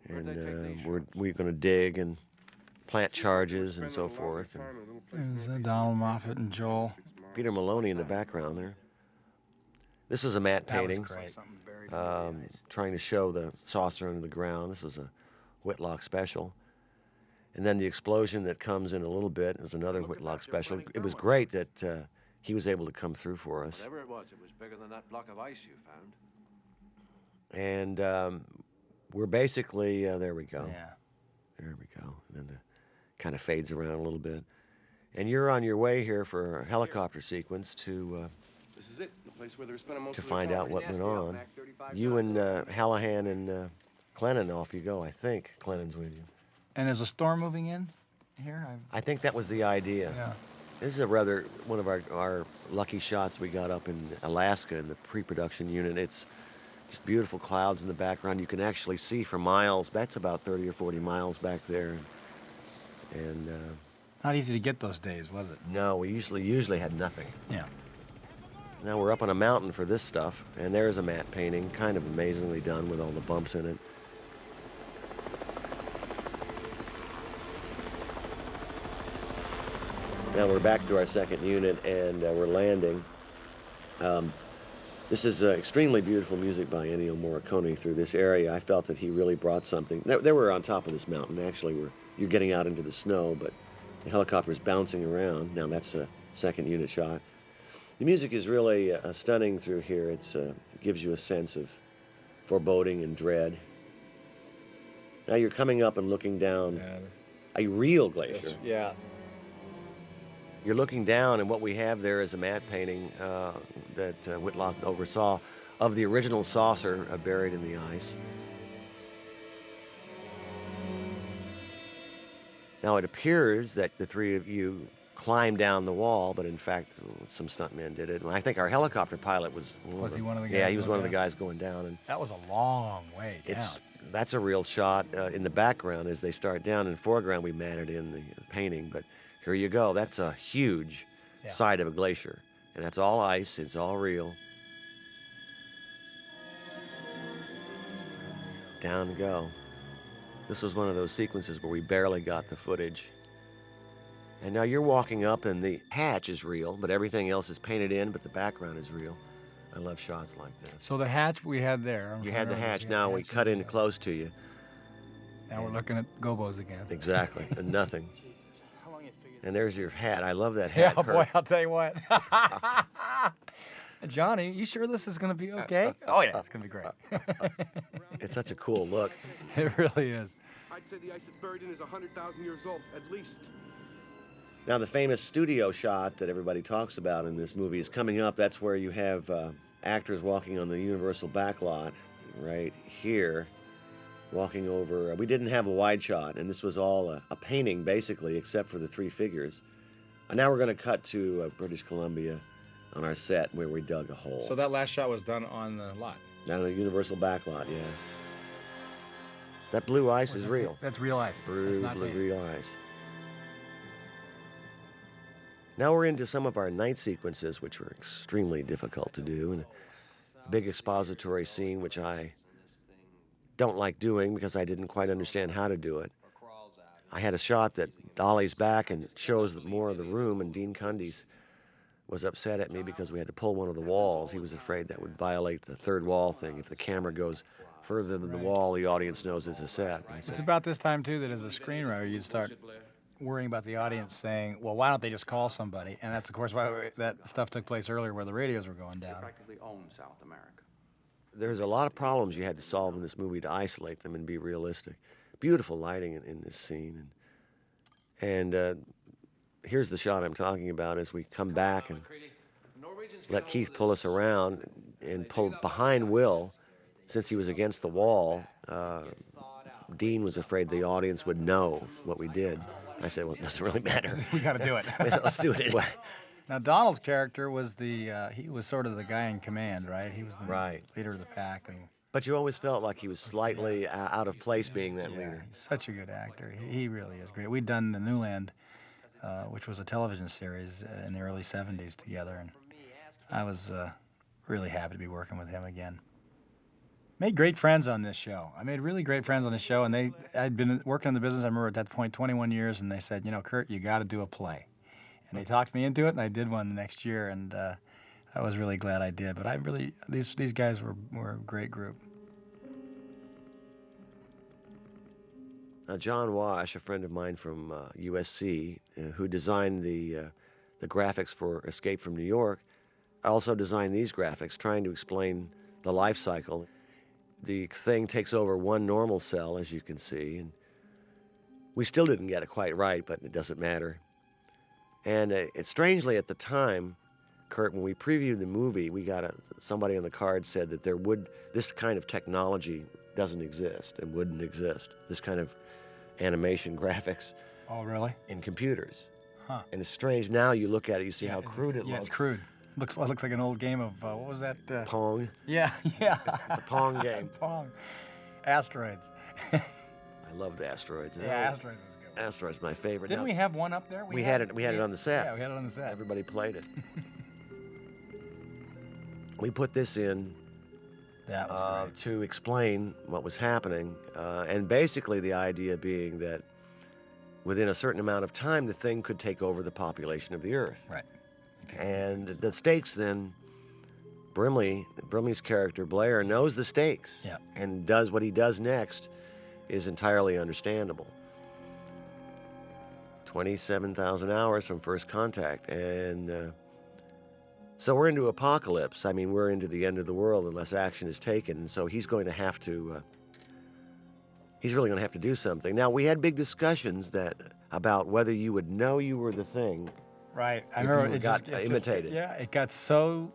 And we're going to dig and plant charges and so forth. And There's Donald Moffat and Joel. Peter Maloney in the background there. This was a matte That was painting, great. trying to show the saucer under the ground. This was a Whitlock special. And then the explosion that comes in a little bit is another Whitlock special. It was great that he was able to come through for us. Whatever it was bigger than that block of ice you found. And we're basically, there we go. Yeah. There we go. And then the kind of fades around a little bit. And you're on your way here for a helicopter sequence to This is it, the place where they're spending most to of their find time. out what went nasty out on. back 35 You and yards. Hallahan and Clennon, off you go. I think Clennon's with you. And is a storm moving in here? I think that was the idea. Yeah. This is one of our lucky shots we got up in Alaska in the pre-production unit. It's just beautiful clouds in the background. You can actually see for miles. That's about 30 or 40 miles back there. And Not easy to get those days, was it? no, we usually had nothing. Yeah. Now we're up on a mountain for this stuff, and there's a matte painting, kind of amazingly done with all the bumps in it. Now we're back to our second unit, and we're landing. This is extremely beautiful music by Ennio Morricone through this area. I felt that he really brought something. They were on top of this mountain, actually, where you're getting out into the snow, but the helicopter's bouncing around. Now that's a second unit shot. The music is really stunning through here. It gives you a sense of foreboding and dread. Now you're coming up and looking down a real glacier. Yeah. You're looking down, and what we have there is a matte painting that Whitlock oversaw of the original saucer buried in the ice. Now it appears that the three of you climbed down the wall, but in fact, some stuntmen did it. And I think our helicopter pilot was. Was he one of the guys Yeah, he was going one of the down? guys going down, and That was a long way down. that's a real shot in the background as they start down. In the foreground, we matted in the painting, but here you go. That's a huge side of a glacier, and that's all ice. It's all real. Down to go. This was one of those sequences where we barely got the footage. And now you're walking up, and the hatch is real, but everything else is painted in, but the background is real. I love shots like this. So the hatch we had there. You had the hatch. Now we cut in close to you. Now we're looking at gobos again. Exactly, and nothing. And there's your hat. I love that Yeah, hat. boy, I'll tell you what. Johnny, you sure this is going to be okay? Oh, yeah, it's going to be great. It's such a cool look. It really is. I'd say the ice it's buried in is 100,000 years old, at least. Now, the famous studio shot that everybody talks about in this movie is coming up. That's where you have actors walking on the Universal backlot right here. walking over. We didn't have a wide shot, and this was all a painting, basically, except for the three figures. And now we're going to cut to British Columbia on our set where we dug a hole. So that last shot was done on the lot? Down a Universal backlot, yeah. That blue ice is real. That's real ice. That's not painted. Real ice. Now we're into some of our night sequences, which were extremely difficult to do, and a big expository scene, which I don't like doing because I didn't quite understand how to do it. I had a shot that dollies back and shows more of the room, and Dean Cundies was upset at me because we had to pull one of the walls. He was afraid that would violate the third wall thing. If the camera goes further than the wall, the audience knows it's a set. It's about this time, too, that as a screenwriter, you'd start worrying about the audience saying, well, why don't they just call somebody? And that's, of course, why that stuff took place earlier where the radios were going down. Practically own South America. There's a lot of problems you had to solve in this movie to isolate them and be realistic. Beautiful lighting in this scene. And here's the shot I'm talking about as we come back and let Keith pull us around and pull behind Will. Since he was against the wall, Dean was afraid the audience would know what we did. I said, well, it doesn't really matter. We got to do it. Let's do it anyway. Now, Donald's character was he was sort of the guy in command, right? He was the leader of the pack. But you always felt like he was slightly out of place being that leader. He's such a good actor. He really is great. We'd done The Newland, which was a television series in the early 70s together, and I was really happy to be working with him again. Made great friends on this show. I made really great friends on this show, and I'd been working in the business, I remember at that point, 21 years, and they said, you know, Kurt, you got to do a play. And they talked me into it, and I did one the next year, and I was really glad I did. But these guys were a great group. John Wash, a friend of mine from USC, who designed the graphics for Escape from New York, also designed these graphics, trying to explain the life cycle. The thing takes over one normal cell, as you can see, and we still didn't get it quite right, but it doesn't matter. And strangely, at the time, Kurt, when we previewed the movie, we got somebody on the card said that this kind of technology doesn't exist and wouldn't exist. This kind of animation graphics. Oh, really? In computers. Huh. And it's strange. Now you look at it, you see how crude it looks. Yeah, it's crude. Looks like an old game of, what was that? Pong. Yeah, yeah. It's a Pong game. Pong. Asteroids. I loved Asteroids. Yeah, Asteroids is good. Asteroids my favorite. Didn't we have one up there? We had it. We had it on the set. Yeah, we had it on the set. Everybody played it. We put this in that was great. To explain what was happening, and basically the idea being that within a certain amount of time, the thing could take over the population of the Earth. Right. And the stakes then, Brimley's character, Blair, knows the stakes. Yeah. And does what he does next is entirely understandable. 27,000 hours from first contact. And so we're into apocalypse. I mean, we're into the end of the world unless action is taken. And so he's going to have to, he's really going to have to do something. Now, we had big discussions about whether you would know you were the thing. Right. I remember it got imitated. It got so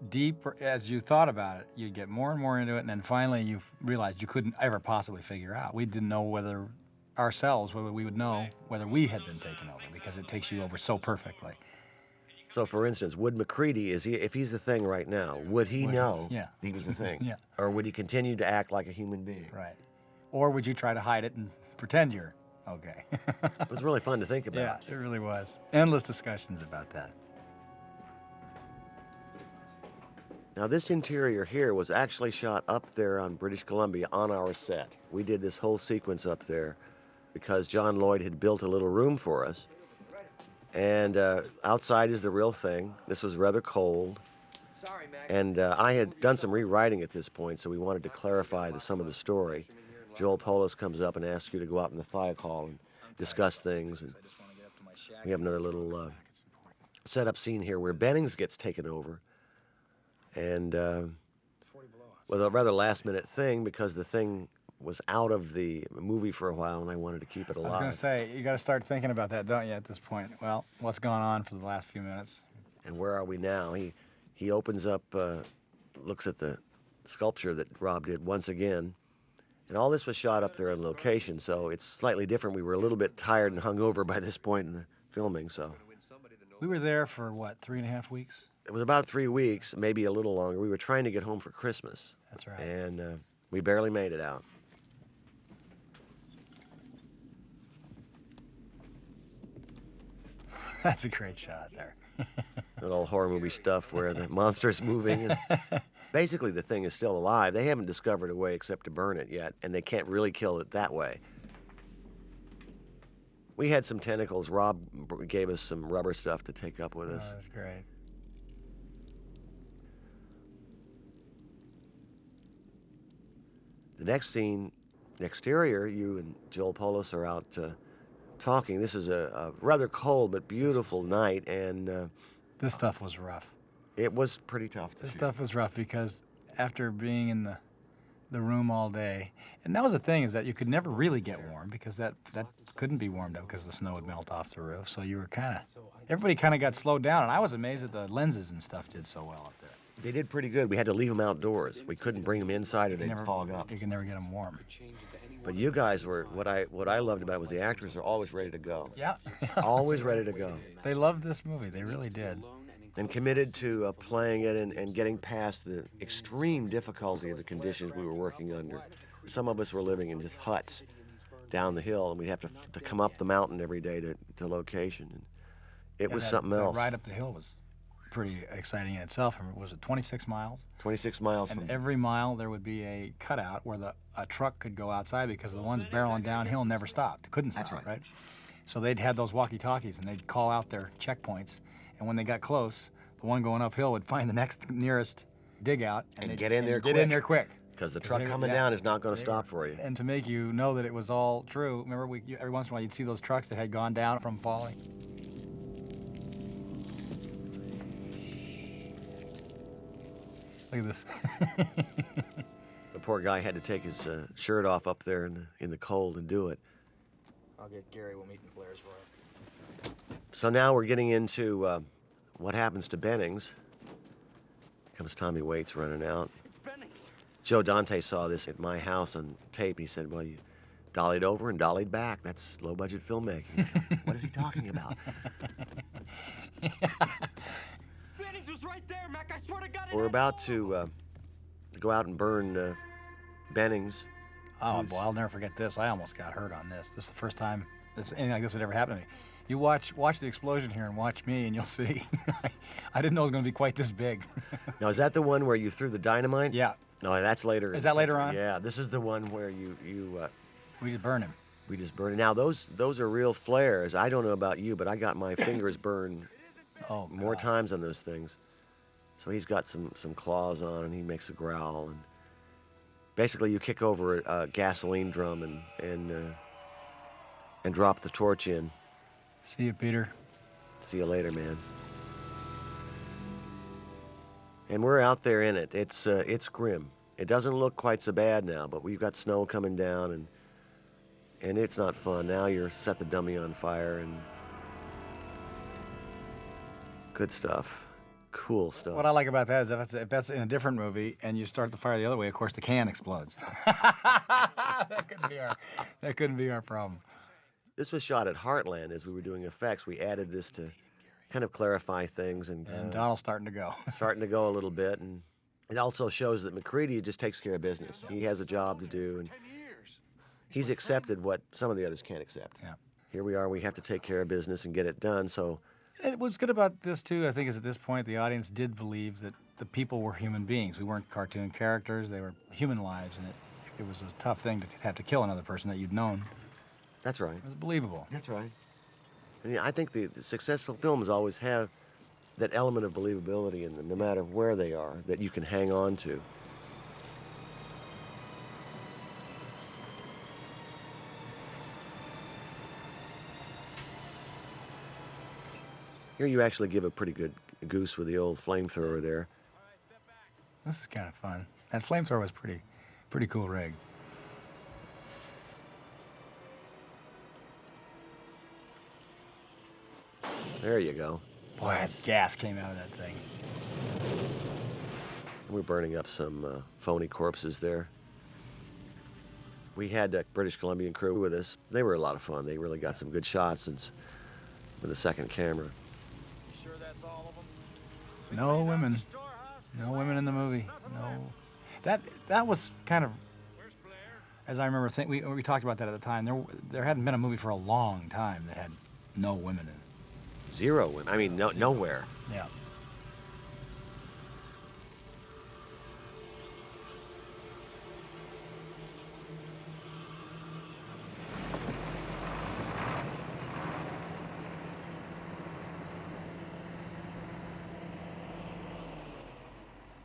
deep as you thought about it. You'd get more and more into it, and then finally you realized you couldn't ever possibly figure out. We didn't know whether we would know whether we had been taken over, because it takes you over so perfectly. So, for instance, would McCready, if he's the thing right now, would he know he was the thing? Yeah. Or would he continue to act like a human being? Right. Or would you try to hide it and pretend you're okay? It was really fun to think about. Yeah, it really was. Endless discussions about that. Now, this interior here was actually shot up there on British Columbia on our set. We did this whole sequence up there because John Lloyd had built a little room for us. And outside is the real thing. This was rather cold. Sorry, Mac. And I had done some rewriting at this point, so we wanted to clarify some of the story. Joel Polis comes up and asks you to go out in the thick hall and discuss things. And we have another little setup scene here where Bennings gets taken over. And with a rather last-minute thing, because the thing was out of the movie for a while, and I wanted to keep it alive. I was going to say, you got to start thinking about that, don't you, at this point? Well, what's gone on for the last few minutes? And where are we now? He opens up, looks at the sculpture that Rob did once again, And all this was shot up there on location, so it's slightly different. We were a little bit tired and hungover by this point in the filming, so. We were there for, what, 3.5 weeks? It was about 3 weeks, maybe a little longer. We were trying to get home for Christmas. That's right. And we barely made it out. That's a great shot there. That old horror movie stuff where the monster's moving. And basically, the thing is still alive. They haven't discovered a way except to burn it yet, and they can't really kill it that way. We had some tentacles. Rob gave us some rubber stuff to take up with us. Oh, that's great. The next scene, exterior, you and Joel Polis are out talking. This is a rather cold but beautiful night, and This stuff was rough. it was pretty tough to This shoot. stuff was rough because after being in the room all day, and that was the thing, is that you could never really get warm because that couldn't be warmed up because the snow would melt off the roof. So you were everybody kind of got slowed down, and I was amazed that the lenses and stuff did so well up there. They did pretty good. We had to leave them outdoors. We couldn't bring them inside or they'd fog up. You could never get them warm. But you guys were, what I loved about it was the actors are always ready to go. Yeah. Always ready to go. They loved this movie. They really did. And committed to playing it and getting past the extreme difficulty of the conditions we were working under. Some of us were living in just huts down the hill, and we'd have to come up the mountain every day to location. And it was something else. The ride up the hill was pretty exciting in itself. And was it 26 miles? 26 miles And from... every mile there would be a cutout where a truck could go outside because the ones barreling downhill never stopped. Couldn't stop, That's right? So they'd had those walkie-talkies and they'd call out their checkpoints. And when they got close, the one going uphill would find the next nearest dig out And they'd- get in there Get in there quick. Because the truck coming down is not going to stop for you. And to make you know that it was all true, remember every once in a while you'd see those trucks that had gone down from falling. Look at this. The poor guy had to take his shirt off up there in the cold and do it. I'll get Gary. We'll meet in Blair's Rock. So now we're getting into what happens to Bennings. Comes Tommy Waits running out. Joe Dante saw this at my house on tape. He said, well, you dollied over and dollied back. That's low-budget filmmaking. What is he talking about? Bennings was right there, Mac. I swear to God. We're about to go out and burn Bennings. Oh, boy, I'll never forget this. I almost got hurt on this. This is the first time anything like this would ever happen to me. You watch the explosion here and watch me, and you'll see. I didn't know it was going to be quite this big. Now, is that the one where you threw the dynamite? Yeah. No, that's later. Is that later on? Yeah, this is the one where We just burned him. we just burned it. Now, those are real flares. I don't know about you, but I got my fingers burned more times on those things. So he's got some claws on, and he makes a growl. And basically, you kick over a gasoline drum and drop the torch in. See you, Peter. See you later, man. And we're out there in it. It's grim. It doesn't look quite so bad now, but we've got snow coming down, and it's not fun. Now you're set the dummy on fire, and good stuff. Cool stuff. What I like about that is if that's in a different movie and you start the fire the other way, of course the can explodes. That couldn't be our problem. This was shot at Heartland as we were doing effects. We added this to kind of clarify things and Donald's starting to go. starting to go a little bit. And it also shows that McCready just takes care of business. He has a job to do, and he's accepted what some of the others can't accept. Yeah. Here we are. We have to take care of business and get it done. So And what's good about this, too, I think, is at this point the audience did believe that the people were human beings. We weren't cartoon characters. They were human lives, and it was a tough thing to have to kill another person that you'd known. that's right. It was believable. That's right. And I think the successful films always have that element of believability in them, no matter where they are, that you can hang on to. Here you actually give a pretty good goose with the old flamethrower there. This is kind of fun. That flamethrower was pretty cool rig. There you go. Boy, that gas came out of that thing. We're burning up some phony corpses there. We had a British Columbian crew with us. They were a lot of fun. They really got some good shots with a second camera. No women. No women in the movie. No. That was kind of, as I remember, we talked about that at the time. There hadn't been a movie for a long time that had no women in it. Zero women. I mean, nowhere. Yeah.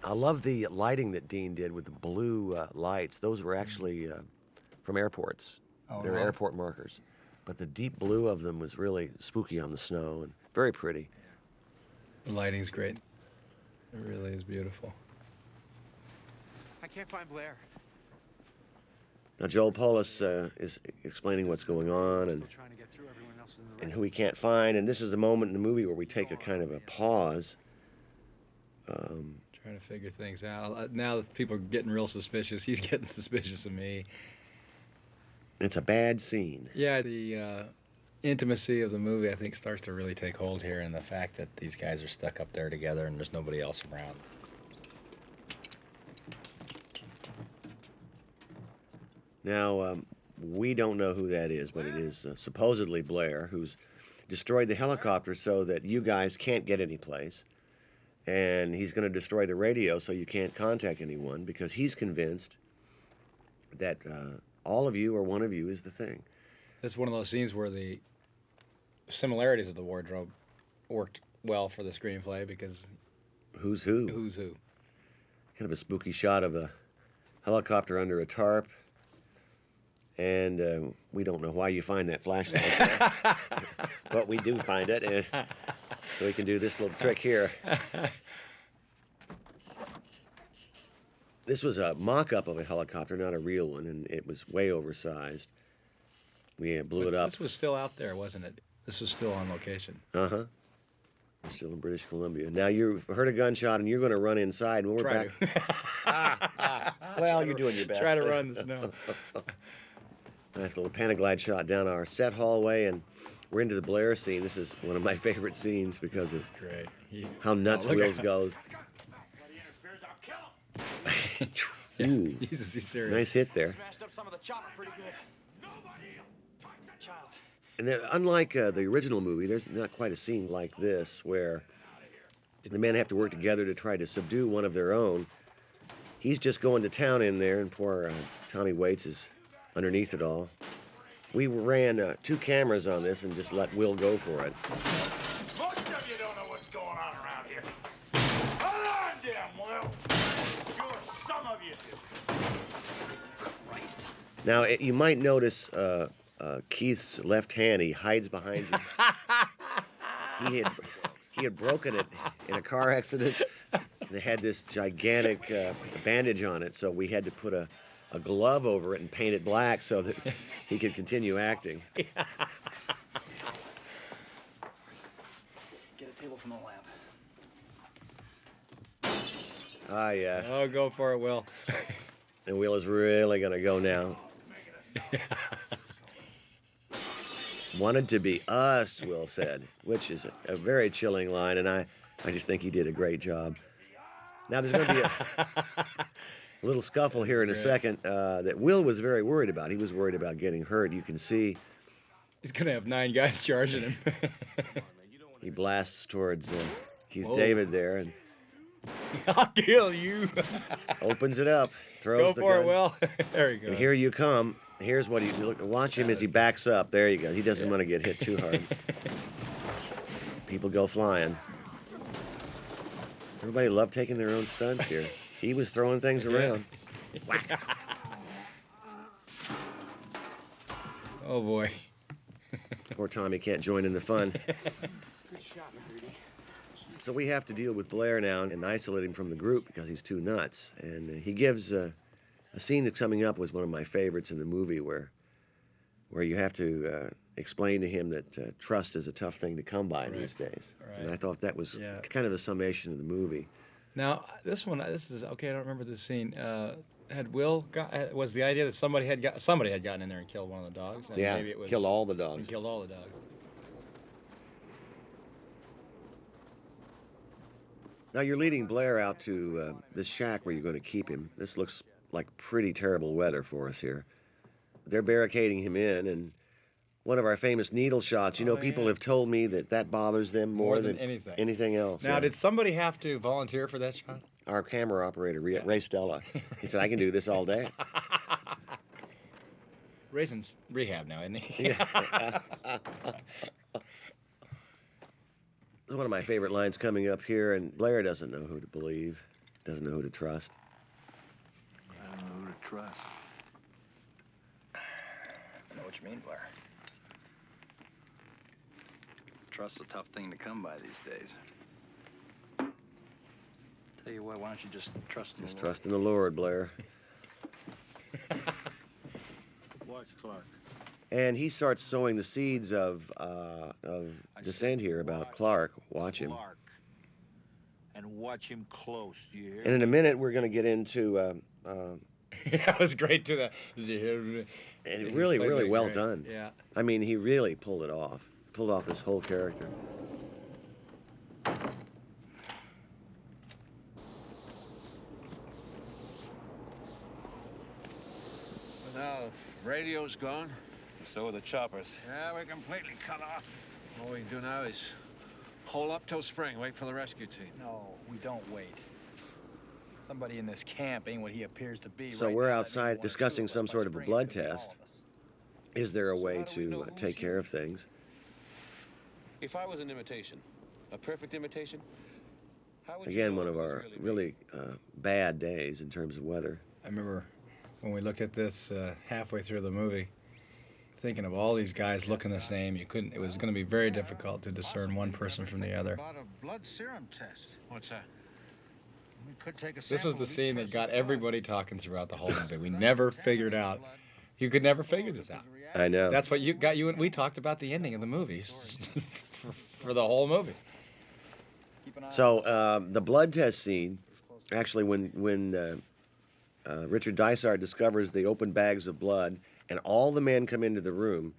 I love the lighting that Dean did with the blue lights. Those were actually from airports. Oh, They're really? airport markers. But the deep blue of them was really spooky on the snow and very pretty. The lighting's great. It really is beautiful. I can't find Blair. Now, Joel Polis is explaining what's going on and Trying to get through everyone else in the and who he can't find. And this is a moment in the movie where we take a kind of a pause. Trying to figure things out. Now that people are getting real suspicious, he's getting suspicious of me. It's a bad scene. Yeah, the intimacy of the movie, I think, starts to really take hold here, and the fact that these guys are stuck up there together and there's nobody else around. Now, we don't know who that is, but it is supposedly Blair, who's destroyed the helicopter so that you guys can't get any place. And he's going to destroy the radio so you can't contact anyone because he's convinced that all of you or one of you is the thing. It's one of those scenes where the similarities of the wardrobe worked well for the screenplay because Who's who? who's who. Kind of a spooky shot of a helicopter under a tarp. And we don't know why you find that flashlight there. But we do find it. And so we can do this little trick here. This was a mock-up of a helicopter, not a real one, and it was way oversized. We blew it up. This was still out there, wasn't it? This was still on location. Uh-huh. We're still in British Columbia. Now, you've heard a gunshot, and you're going to run inside. When we're Try back... Well, you're doing your best. Try to run the snow. Nice little Panaglide shot down our set hallway, and we're into the Blair scene. This is one of my favorite scenes because of Great. how nuts look Wills at- goes. Ooh, Jesus, he's serious. nice hit there. Smashed up some of the chopper pretty good. Child. And then, unlike the original movie, there's not quite a scene like this where the men have to work together to try to subdue one of their own. He's just going to town in there, and poor Tommy Waits is underneath it all. We ran 2 cameras on this and just let Will go for it. Most of you don't know what's going on around here. Hold on, damn well. Sure, some of you do. Christ. Now, you might notice Keith's left hand, he hides behind you. He had broken it in a car accident. They had this gigantic bandage on it, so we had to put a glove over it and paint it black so that he could continue acting. Get a table from the lab. Ah, yeah. Oh, go for it, Will. And Will is really going to go now. Wanted to be us, Will said, which is a very chilling line, and I just think he did a great job. Now, there's going to be a little scuffle here in a second that Will was very worried about. He was worried about getting hurt. You can see He's going to have 9 guys charging him. he blasts towards Keith Whoa. David there and I'll kill you. opens it up, throws Go the for gun. it, Will. There he goes. And here you come. Here's what watch him as he backs up. There you go. He doesn't want to get hit too hard. People go flying. Everybody loved taking their own stunts here. He was throwing things around. Oh, boy. Poor Tommy can't join in the fun. Good shot, McGreedy. So we have to deal with Blair now and isolate him from the group because he's too nuts. And he gives a scene that's coming up was one of my favorites in the movie where you have to explain to him that trust is a tough thing to come by these days. Right. And I thought that was kind of the summation of the movie. Now, this is, okay, I don't remember this scene. had Will got? Was the idea that somebody had gotten in there and killed one of the dogs? And Yeah, maybe it was, killed all the dogs. And killed all the dogs. Now you're leading Blair out to this shack where you're going to keep him. This looks like pretty terrible weather for us here. They're barricading him in, and one of our famous needle shots. You know, people have told me that bothers them more than anything else. Now, did somebody have to volunteer for that shot? Our camera operator, Ray Stella, he said, I can do this all day. Ray's in rehab now, isn't he? Yeah. One of my favorite lines coming up here, and Blair doesn't know who to believe, doesn't know who to trust. I don't know who to trust. I know what you mean, Blair. Trust's a tough thing to come by these days. Tell you what, why don't you just trust in the Lord? Trust in the Lord, Blair. Watch Clark. And he starts sowing the seeds of dissent here about Clark. Watch him. Clark. And watch him close, you hear? And in a minute, we're going to get into... That was great to that. And really, really well done. Yeah. I mean, he really pulled it off. Pulled off this whole character. Now, radio's gone. So are the choppers. Yeah, we're completely cut off. All we can do now is hole up till spring, wait for the rescue team. No, we don't wait. Somebody in this camp ain't what he appears to be. So right we're now, outside discussing some sort of a blood test. Is there a way to take care of things? If I was an imitation, a perfect imitation, how would Again, you know one it of was our really really bad days in terms of weather. I remember when we looked at this halfway through the movie, thinking of all these guys looking the same. It was going to be very difficult to discern one person from the other. About a blood serum test. What's that? We could take a This was sample the of each scene that person's got blood. everybody talking throughout the whole movie. We never figured out. You could never figure this out. I know. That's what got you. And we talked about the ending of the movie for the whole movie. So the blood test scene, actually, when Richard Dysart discovers the open bags of blood and all the men come into the room,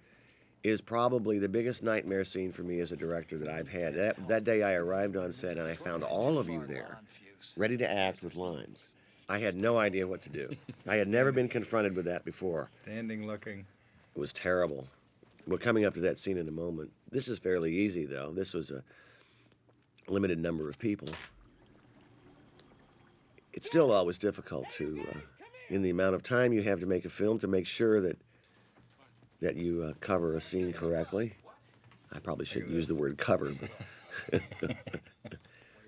is probably the biggest nightmare scene for me as a director that I've had. That day I arrived on set and I found all of you there, ready to act with lines. I had no idea what to do. I had never been confronted with that before. Standing looking. It was terrible. We're coming up to that scene in a moment. This is fairly easy, though. This was a limited number of people. It's still always difficult to, in the amount of time you have to make a film, to make sure that you cover a scene correctly. I probably shouldn't use the word cover, but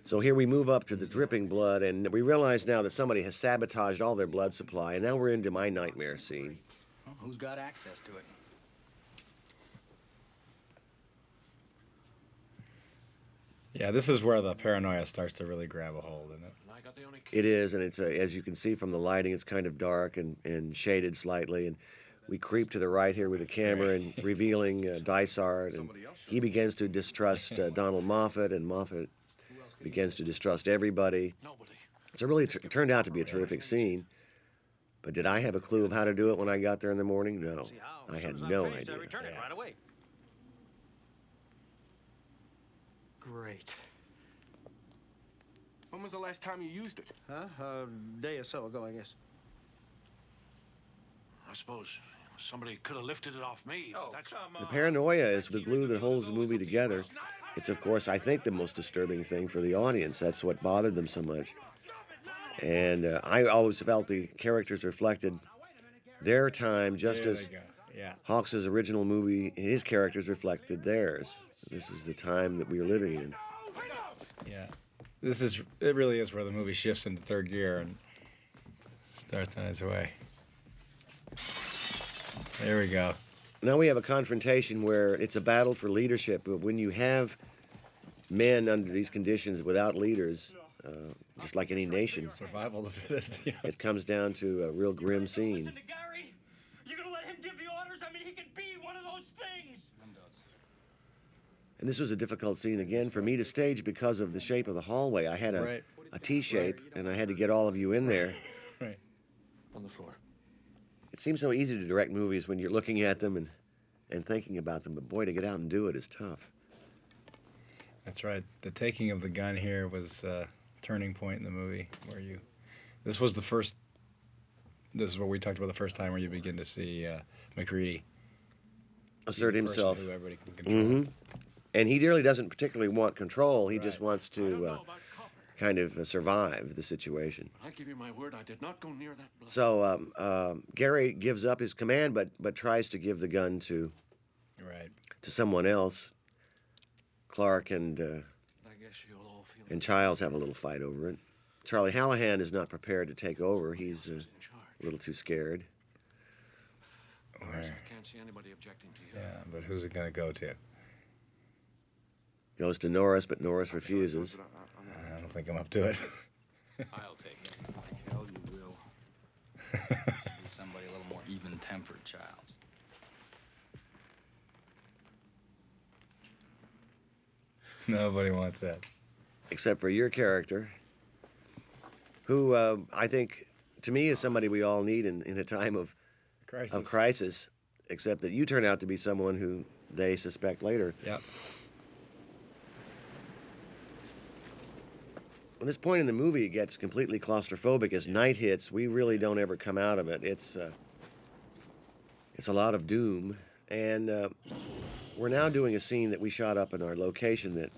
so here we move up to the dripping blood, and we realize now that somebody has sabotaged all their blood supply, and now we're into my nightmare scene. Well, who's got access to it? Yeah, this is where the paranoia starts to really grab a hold, isn't it? It is, and it's as you can see from the lighting, it's kind of dark and shaded slightly, and we creep to the right here with the camera and revealing Dysart, and he begins to distrust Donald Moffat, and Moffat begins to distrust everybody. So it really turned out to be a terrific scene. But did I have a clue of how to do it when I got there in the morning? No, I had no idea. Right away. Great. When was the last time you used it? Huh? A day or so ago, I guess. I suppose somebody could have lifted it off me. Oh, That's The paranoia is the glue that holds the movie together. It's, of course, I think the most disturbing thing for the audience. That's what bothered them so much. And I always felt the characters reflected their time just There as they go. Yeah. Hawks's original movie, his characters reflected theirs. This is the time that we are living in. Yeah. It really is where the movie shifts into third gear and starts on its way. There we go. Now we have a confrontation where it's a battle for leadership. But when you have men under these conditions without leaders, just like any nation, Survival of the fittest. Yeah. it comes down to a real grim scene. Gary, you gonna let him give the orders? I mean, he could be one of those things. And this was a difficult scene again for me to stage because of the shape of the hallway. I had a T shape, and I had to get all of you in there. Right. On the floor. It seems so easy to direct movies when you're looking at them and thinking about them, but boy, to get out and do it is tough. That's right. The taking of the gun here was a turning point in the movie where you. This was the first. This is what we talked about the first time where you begin to see McCready assert himself. Who everybody can control. And he really doesn't particularly want control. He just wants to kind of survive the situation. I give you my word, I did not go near that blood. So Gary gives up his command, but tries to give the gun to someone else. Clark and Childs have a little fight over it. Charlie Hallahan is not prepared to take over. He's a little too scared. I can't see anybody objecting to you. Yeah, but who's it going to go to? Goes to Norris, but Norris refuses. I don't think I'm up to it. I'll take it. Like hell you will. Be somebody a little more even-tempered, Childs. Nobody wants that. Except for your character, who I think, to me, is somebody we all need in a time of crisis, except that you turn out to be someone who they suspect later. Yep. At this point in the movie, it gets completely claustrophobic. As night hits, we really don't ever come out of it. It's a lot of doom. And we're now doing a scene that we shot up in our location that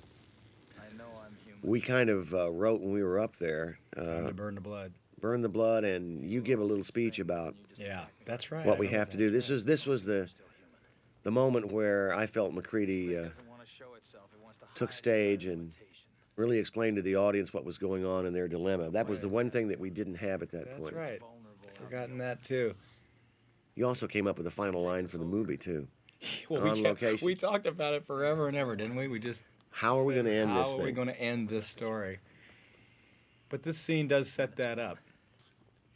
we kind of wrote when we were up there. Time to burn the blood. Burn the blood, and you give a little speech about that's right. what we have to do. This was the moment where I felt McCready took stage and really explained to the audience what was going on in their dilemma. That was the one thing that we didn't have at that point. That's right. Forgotten that too. You also came up with the final line for the movie too. Well, on location. We talked about it forever and ever, didn't we? We just how are we going to end this thing? How are we going to end this story? But this scene does set that up.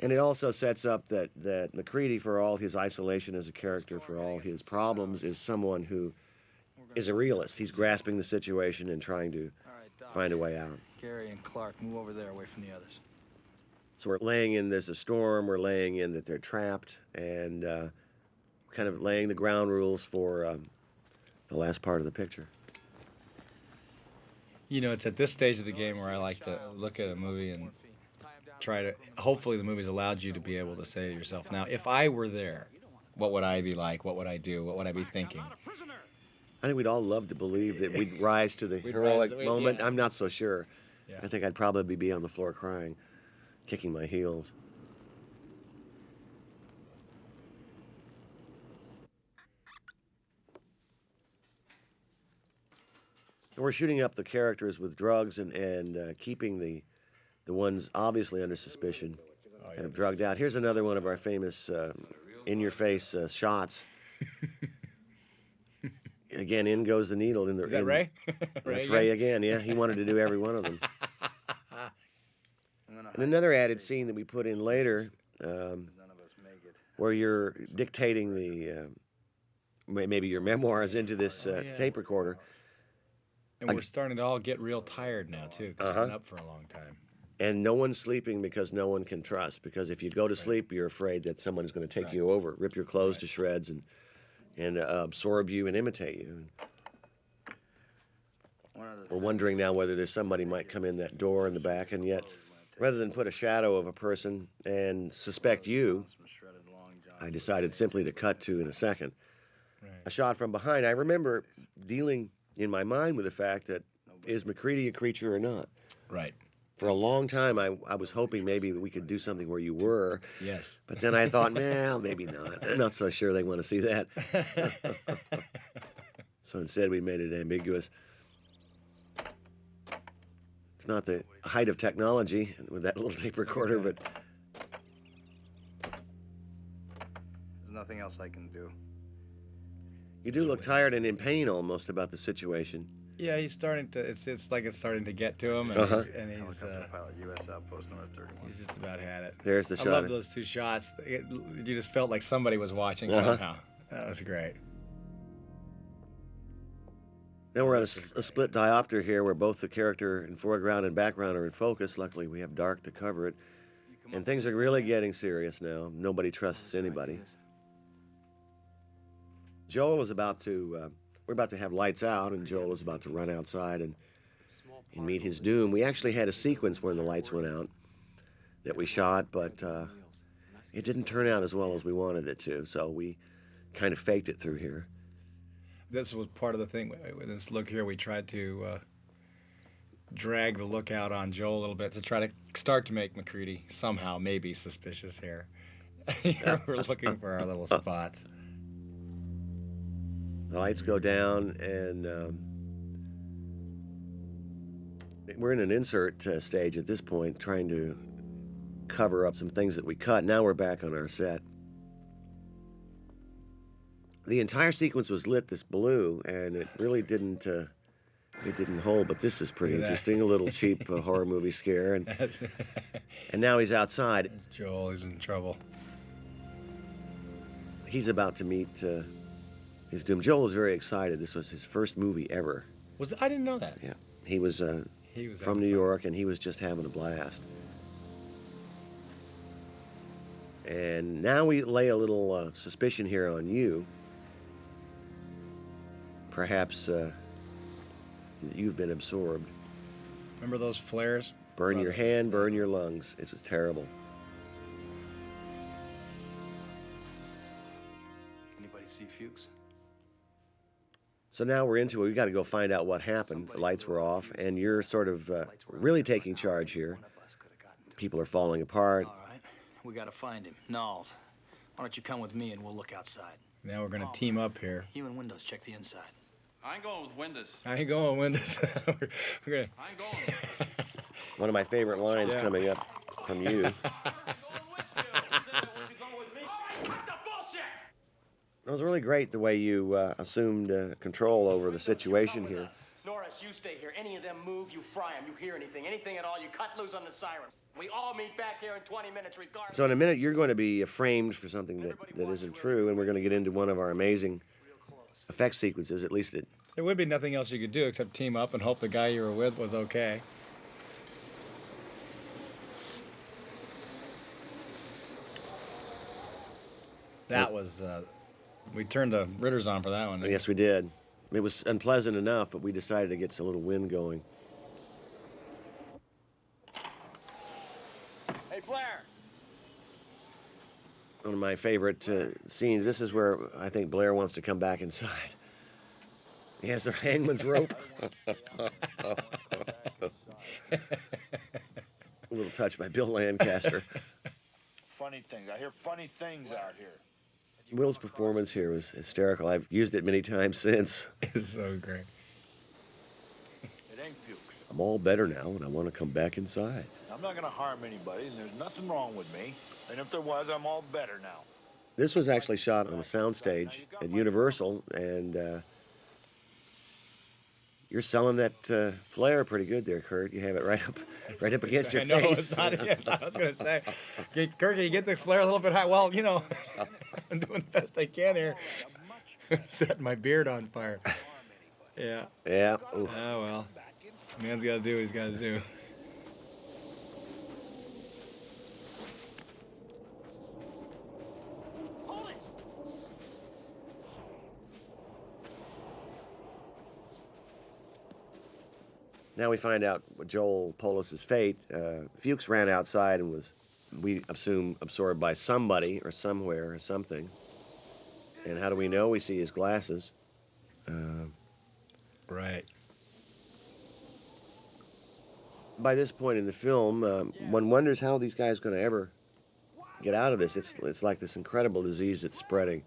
And it also sets up that McCready, for all his isolation as a character, for all his problems, is someone who is a realist. He's grasping the situation and trying to find a way out. Gary and Clark, move over there away from the others. So we're laying in there's a storm, we're laying in that they're trapped, and kind of laying the ground rules for the last part of the picture. You know, it's at this stage of the game where I like to look at a movie and try to, hopefully the movie's allowed you to be able to say to yourself, now, if I were there, what would I be like? What would I do? What would I be thinking? I think we'd all love to believe that we'd rise to the heroic moment. I'm not so sure. Yeah. I think I'd probably be on the floor crying, kicking my heels. We're shooting up the characters with drugs and keeping the ones obviously under suspicion kind of drugged out. Here's another one of our famous in-your-face shots. Again, in goes the needle. Is that Ray? That's Ray again, yeah. He wanted to do every one of them. And another added scene that we put in later where you're dictating the maybe your memoirs into this tape recorder. And we're starting to all get real tired now, too, because we've been up for a long time. And no one's sleeping because no one can trust. Because if you go to sleep, you're afraid that someone's going to take you over, rip your clothes to shreds, and absorb you and imitate you. We're wondering now whether there's somebody might come in that door in the back, and yet, rather than put a shadow of a person and suspect you, I decided simply to cut to, in a second, a shot from behind. I remember dealing in my mind with the fact that, is McCready a creature or not? Right. For a long time, I was hoping maybe we could do something where you were. Yes. But then I thought, well, maybe not. I'm not so sure they want to see that. So instead, we made it ambiguous. It's not the height of technology with that little tape recorder, but... There's nothing else I can do. You do look tired and in pain almost about the situation. Yeah, he's starting to. It's like it's starting to get to him, and he's Pilot, U.S. Outpost number 31. He's just about had it. There's the shot. I love those two shots. You just felt like somebody was watching somehow. That was great. Now we're on a split diopter here where both the character in foreground and background are in focus. Luckily, we have dark to cover it. And things are really getting serious now. Nobody trusts anybody. Joel is about to, we're about to have lights out, and Joel is about to run outside and meet his doom. We actually had a sequence when the lights went out that we shot, but it didn't turn out as well as we wanted it to, so we kind of faked it through here. This was part of the thing. With this look here, we tried to drag the look out on Joel a little bit to try to start to make McCready somehow maybe suspicious here. We're looking for our little spots. The lights go down, and we're in an insert stage at this point, trying to cover up some things that we cut. Now we're back on our set. The entire sequence was lit this blue, and it really didn't hold, but this is pretty interesting. A little cheap horror movie scare, and now he's outside. It's Joel, he's in trouble. He's about to meet his doom. Joel was very excited. This was his first movie ever. I didn't know that. Yeah, he was from New York, and he was just having a blast. And now we lay a little suspicion here on you. Perhaps you've been absorbed. Remember those flares? Burn your hand, burn your lungs. It was terrible. Anybody see Fuchs? So now we're into it. We got to go find out what happened. The lights were off, and you're sort of really taking charge here. People are falling apart. All right, we got to find him. Knowles, why don't you come with me and we'll look outside? Now we're going to team up here. You and Windows check the inside. I ain't going with Windows. I ain't going Windows. we're gonna... I ain't going. One of my favorite lines coming up from you. It was really great the way you assumed control over the situation here. Norris, you stay here. Any of them move, you fry them. You hear anything at all, you cut loose on the sirens. We all meet back here in 20 minutes regardless. So in a minute, you're going to be framed for something that isn't true, and we're going to get into one of our amazing effect sequences. At least there would be nothing else you could do except team up and hope the guy you were with was okay. That was, we turned the Ritters on for that one. Yes, we did. It was unpleasant enough, but we decided to get a little wind going. Hey, Blair. One of my favorite scenes. This is where I think Blair wants to come back inside. He has her hangman's rope. A little touch by Bill Lancaster. Funny things. I hear funny things out here. Will's performance here was hysterical. I've used it many times since. It's so great. It ain't Fuchs. I'm all better now, and I want to come back inside. I'm not going to harm anybody, and there's nothing wrong with me. And if there was, I'm all better now. This was actually shot on a soundstage at Universal, and you're selling that flare pretty good there, Kurt. You have it right up against your I know, face. it's not, I was going to say, Kurt, can you get the flare a little bit high? Well, you know, I'm doing the best I can here. Setting my beard on fire. Yeah. Yeah. Oof. Oh, well. Man's got to do what he's got to do. Now we find out what Joel Polis's fate. Fuchs ran outside and was, we assume, absorbed by somebody or somewhere or something. And how do we know? We see his glasses. Right. By this point in the film, one wonders how these guys are going to ever get out of this. It's like this incredible disease that's spreading.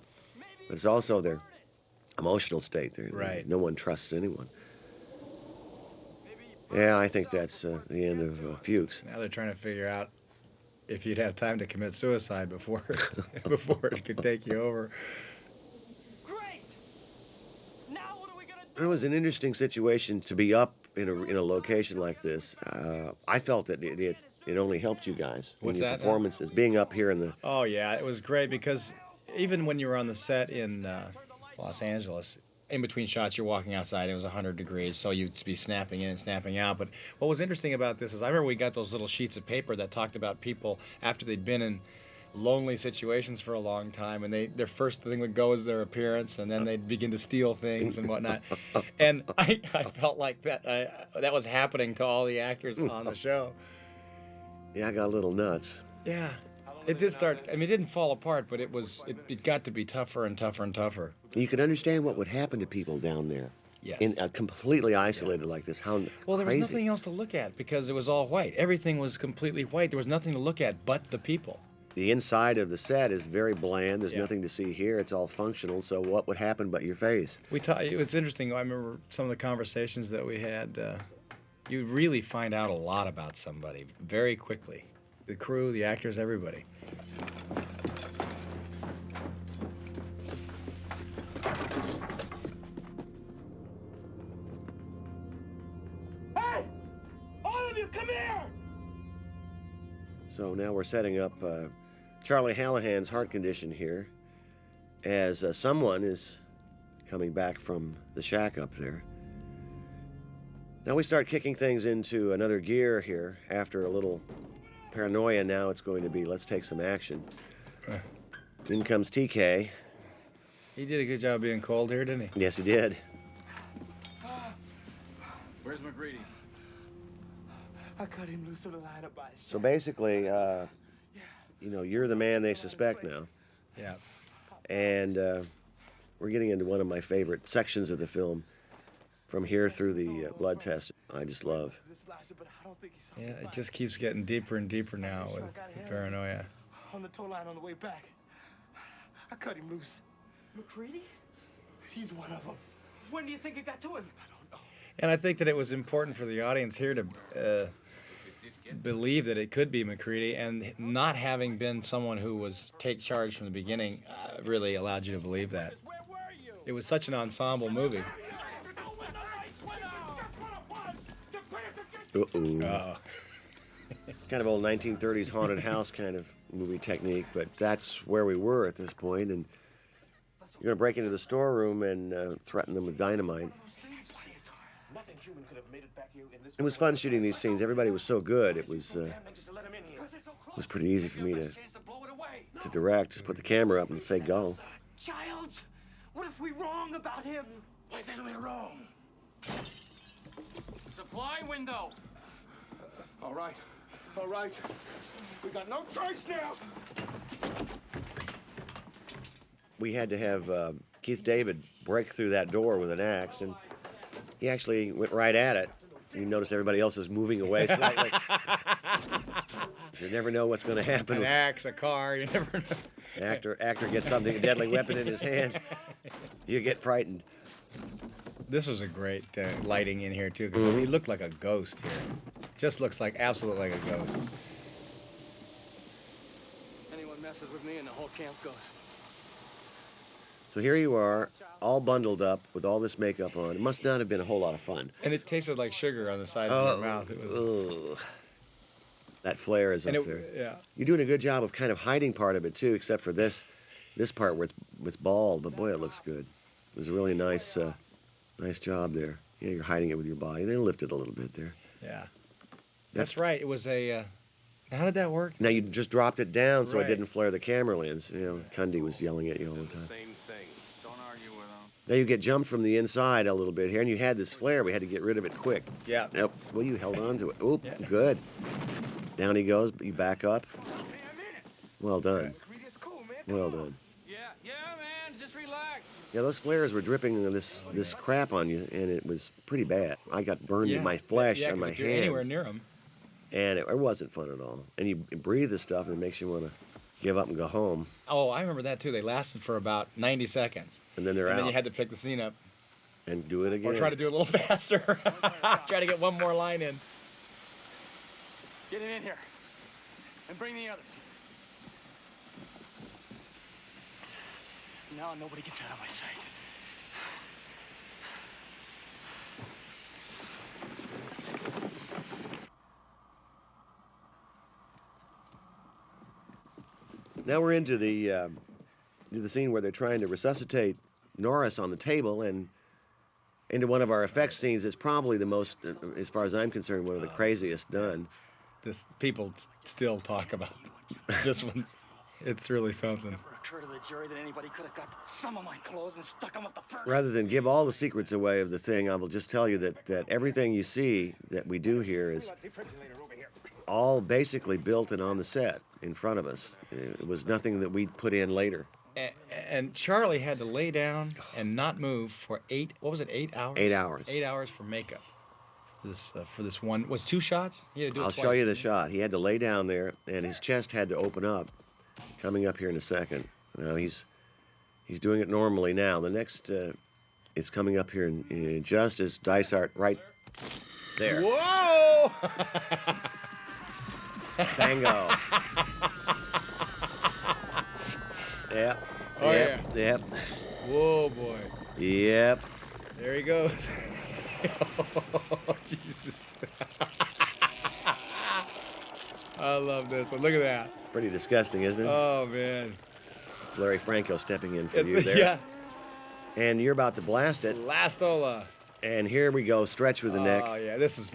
But it's also their emotional state. Right. No one trusts anyone. Yeah, I think that's the end of Fuchs. Now they're trying to figure out if you'd have time to commit suicide before before it could take you over. Great! Now what are we gonna do? It was an interesting situation to be up in a location like this. I felt that it only helped you guys in What's your that? performances. Being up here in the... Oh, yeah, it was great because even when you were on the set in Los Angeles, in between shots, you're walking outside. It was 100 degrees, so you'd be snapping in and snapping out. But what was interesting about this is I remember we got those little sheets of paper that talked about people after they'd been in lonely situations for a long time, and their first thing would go is their appearance, and then they'd begin to steal things and whatnot. And I felt like that was happening to all the actors on the show. Yeah, I got a little nuts. Yeah. It did start, I mean, it didn't fall apart, but it got to be tougher and tougher and tougher. You can understand what would happen to people down there. Yes. Completely isolated like this. How Well, there was crazy. nothing else to look at because it was all white. Everything was completely white. There was nothing to look at but the people. The inside of the set is very bland. There's Yeah. nothing to see here. It's all functional. So what would happen but your face? It was interesting. I remember some of the conversations that we had. You really find out a lot about somebody very quickly. The crew, the actors, everybody. Hey! All of you, come here! So now we're setting up Charlie Hallahan's heart condition here as someone is coming back from the shack up there. Now we start kicking things into another gear here after a little paranoia. Now it's going to be, let's take some action. In comes TK. He did a good job being cold here, didn't he? Yes, he did. Where's McGreedy? I cut him loose of the line up by his So basically, you're the man they suspect now. Yeah. And we're getting into one of my favorite sections of the film, from here through the blood test. I just love. Yeah, it just keeps getting deeper and deeper now with paranoia. On the tow line on the way back. I cut him loose. McCready? He's one of them. When do you think it got to him? And I think that it was important for the audience here to believe that it could be McCready, and not having been someone who was take charge from the beginning really allowed you to believe that. It was such an ensemble movie. Uh-oh. Kind of old 1930s haunted house kind of movie technique, but that's where we were at this point. And you're going to break into the storeroom and threaten them with dynamite. It was fun shooting these scenes. Everybody was so good. It was pretty easy for me to direct. Just put the camera up and say go. Childs, what if we're wrong about him? Why think we're wrong? Supply window. All right. We got no choice now. We had to have Keith David break through that door with an axe, and he actually went right at it. You notice everybody else is moving away slightly. You never know what's going to happen. An axe, a car, you never know. Actor gets something, a deadly weapon in his hand. You get frightened. This was a great lighting in here, too, because he looked like a ghost here. Just looks like, absolutely like a ghost. Anyone messes with me and the whole camp goes. So here you are, all bundled up with all this makeup on. It must not have been a whole lot of fun. And it tasted like sugar on the sides of your mouth. It was... That flare is up there. Yeah. You're doing a good job of kind of hiding part of it, too, except for this part where it's bald. But, boy, it looks good. It was a really nice job there. Yeah, you're hiding it with your body. They lifted a little bit there. Yeah. That's right. It was a... how did that work? Now, you just dropped it down so it Right. didn't flare the camera lens. You know, Cundy was yelling at you all the time. Same thing. Don't argue with him. Now, you get jumped from the inside a little bit here, and you had this flare. We had to get rid of it quick. Yeah. Nope. Well, you held on to it. Oop, Yeah. good. Down he goes. You back up. Well done. Well done. Yeah, man, just relax. Yeah, those flares were dripping this crap on you, and it was pretty bad. I got burned in my flesh yeah, on my 'cause if you're hands. anywhere near them. And it wasn't fun at all. And you breathe this stuff, and it makes you want to give up and go home. Oh, I remember that, too. They lasted for about 90 seconds. And then they're And out. then you had to pick the scene up. And do it again. Or try to do it a little faster. Try to get one more line in. Get him in here. And bring the others. Now nobody gets out of my sight. Now we're into the scene where they're trying to resuscitate Norris on the table and into one of our effects scenes that's probably the most, as far as I'm concerned, one of the craziest done. This people still talk about this one. It's really something. Never occurred to the jury that anybody could have got some of my clothes and stuck them up the furnace. Rather than give all the secrets away of the thing, I will just tell you that everything you see that we do here is all basically built and on the set in front of us. It was nothing that we'd put in later. And Charlie had to lay down and not move for 8 hours? 8 hours. 8 hours for makeup. For this one, was 2 shots? He had to do it I'll twice, show you the didn't he? shot. He had to lay down there, and his chest had to open up. Coming up here in a second. Now he's doing it normally now. The next, it's coming up here in just as Dysart right there. Whoa! Bango. Yep. Oh, yep. yeah. Yep. Whoa, boy. Yep. There he goes. Oh, Jesus. I love this one. Look at that. Pretty disgusting, isn't it? Oh, man. It's Larry Franco stepping in for you there. Yeah. And you're about to blast it. Blastola. And here we go, stretch with the neck. Oh, yeah. This is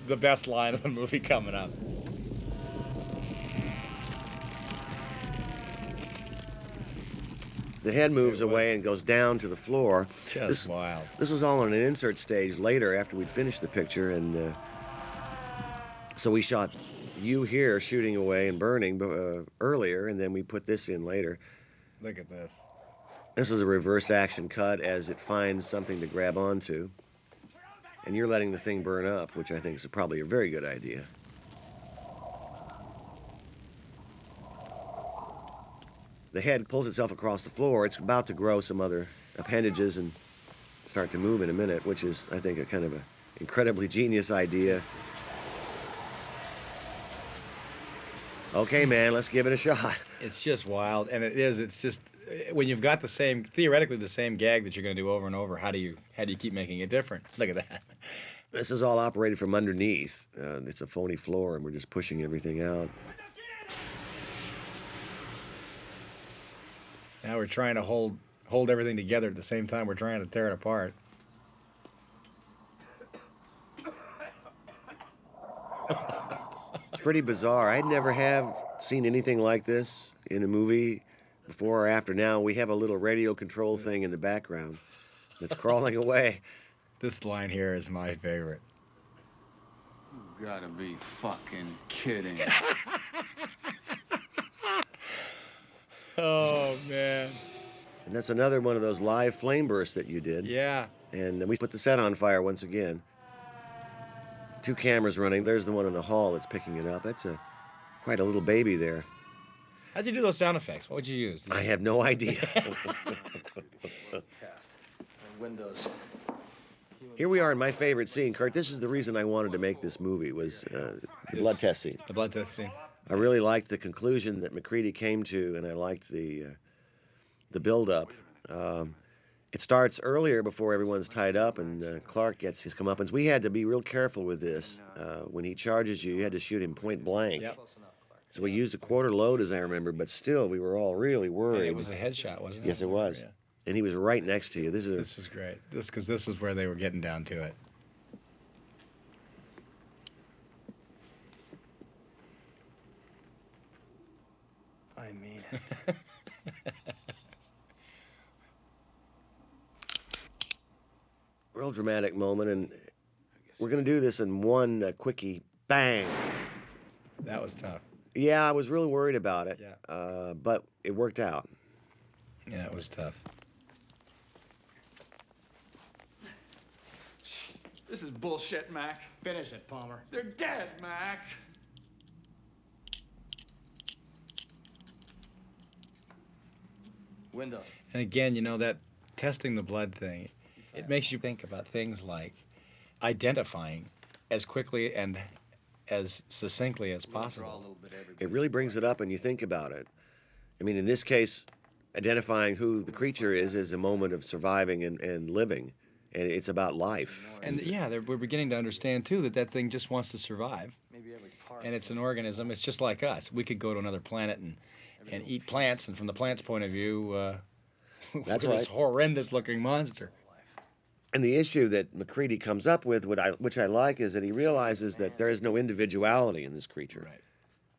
the best line of the movie coming up. The head moves away and goes down to the floor. Just wild. This was all on an insert stage later after we'd finished the picture, and so we shot you here shooting away and burning earlier, and then we put this in later. Look at this. This is a reverse action cut as it finds something to grab onto, and you're letting the thing burn up, which I think is probably a very good idea. The head pulls itself across the floor. It's about to grow some other appendages and start to move in a minute, which is, I think, a kind of an incredibly genius idea. Okay, man, let's give it a shot. It's just wild, and it's just, when you've got theoretically the same gag that you're going to do over and over, how do you keep making it different? Look at that. This is all operated from underneath. It's a phony floor, and we're just pushing everything out. Now we're trying to hold everything together at the same time we're trying to tear it apart. It's pretty bizarre. I never have seen anything like this in a movie before or after. Now we have a little radio control thing in the background that's crawling away. This line here is my favorite. You gotta be fucking kidding. Oh, man. And that's another one of those live flame bursts that you did. Yeah. And we put the set on fire once again. 2 cameras running. There's the one in the hall that's picking it up. That's quite a little baby there. How'd you do those sound effects? What would you use? I have no idea. Windows. Here we are in my favorite scene, Kurt. This is the reason I wanted to make this movie, was the blood test scene. The blood test scene. I really liked the conclusion that McCready came to, and I liked the build-up. It starts earlier before everyone's tied up, and Clark gets his comeuppance. We had to be real careful with this. When he charges you, you had to shoot him point blank. Yep. So we used a quarter load, as I remember, but still, we were all really worried. And it was a headshot, wasn't it? Yes, it was. Yeah. And he was right next to you. This is great. Because this is where they were getting down to it. I mean it. Real dramatic moment, and we're going to do this in one quickie bang. That was tough. Yeah, I was really worried about it. Yeah. But it worked out. Yeah, it was tough. This is bullshit, Mac. Finish it, Palmer. They're dead, Mac. Windows. And again, that testing the blood thing, it makes you think about things like identifying as quickly and as succinctly as possible. It really brings it up when you think about it. I mean, in this case, identifying who the creature is a moment of surviving and living. And it's about life. And yeah, we're beginning to understand, too, that thing just wants to survive. And it's an organism. It's just like us. We could go to another planet and eat plants, and from the plant's point of view, That's this right. horrendous-looking monster. And the issue that McCready comes up with, which I like, is that he realizes that there is no individuality in this creature. Right.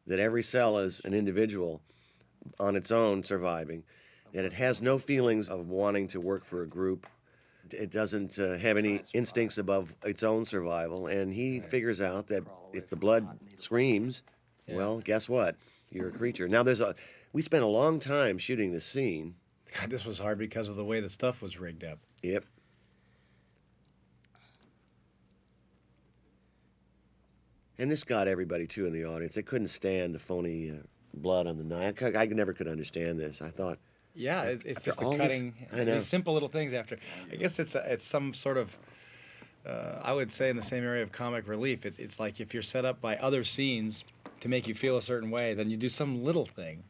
That every cell is an individual on its own surviving. That it has no feelings of wanting to work for a group. It doesn't have any instincts above its own survival. And he figures out that if the blood screams, well, guess what? You're a creature. Now, we spent a long time shooting this scene. God, this was hard because of the way the stuff was rigged up. Yep. And this got everybody, too, in the audience. They couldn't stand the phony blood on the knife. I never could understand this. I thought... Yeah, it's just the all cutting. I know. These simple little things after. I guess it's some sort of, I would say in the same area of comic relief. It's like if you're set up by other scenes to make you feel a certain way, then you do some little thing,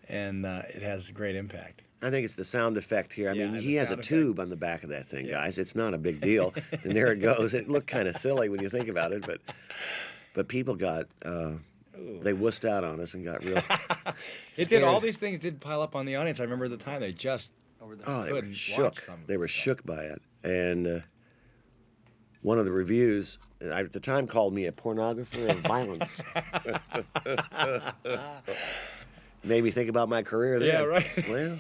and it has great impact. I think it's the sound effect here. I mean, the he has a sound tube on the back of that thing, guys. It's not a big deal. And there it goes. It looked kind of silly when you think about it, but people got... they wussed out on us and got real. It did. All these things did pile up on the audience. I remember at the time they just they were couldn't shook. watch some of They this were stuff. shook by it. And one of the reviews at the time called me a pornographer of violence. Made me think about my career then. Yeah, right. Well,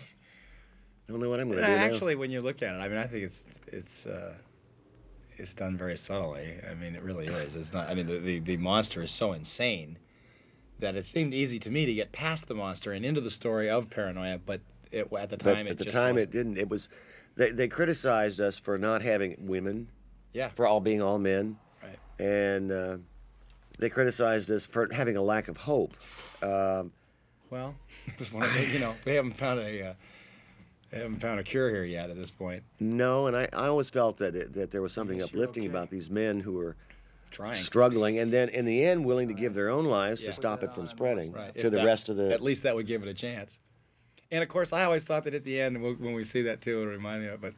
I don't know what I'm going to do now. Actually, when you look at it, I mean, I think it's done very subtly. I mean, it really is. It's not. I mean, the monster is so insane that it seemed easy to me to get past the monster and into the story of paranoia, but at the time it didn't. It was. They criticized us for not having women. Yeah. For being all men. Right. And they criticized us for having a lack of hope. Well, just one of the, they haven't found a cure here yet at this point. No, and I always felt that there was something uplifting about these men who were trying, struggling, and then in the end willing to give their own lives to stop it from spreading to the rest of the... At least that would give it a chance. And of course, I always thought that at the end, when we see that too, it'll remind me of it, but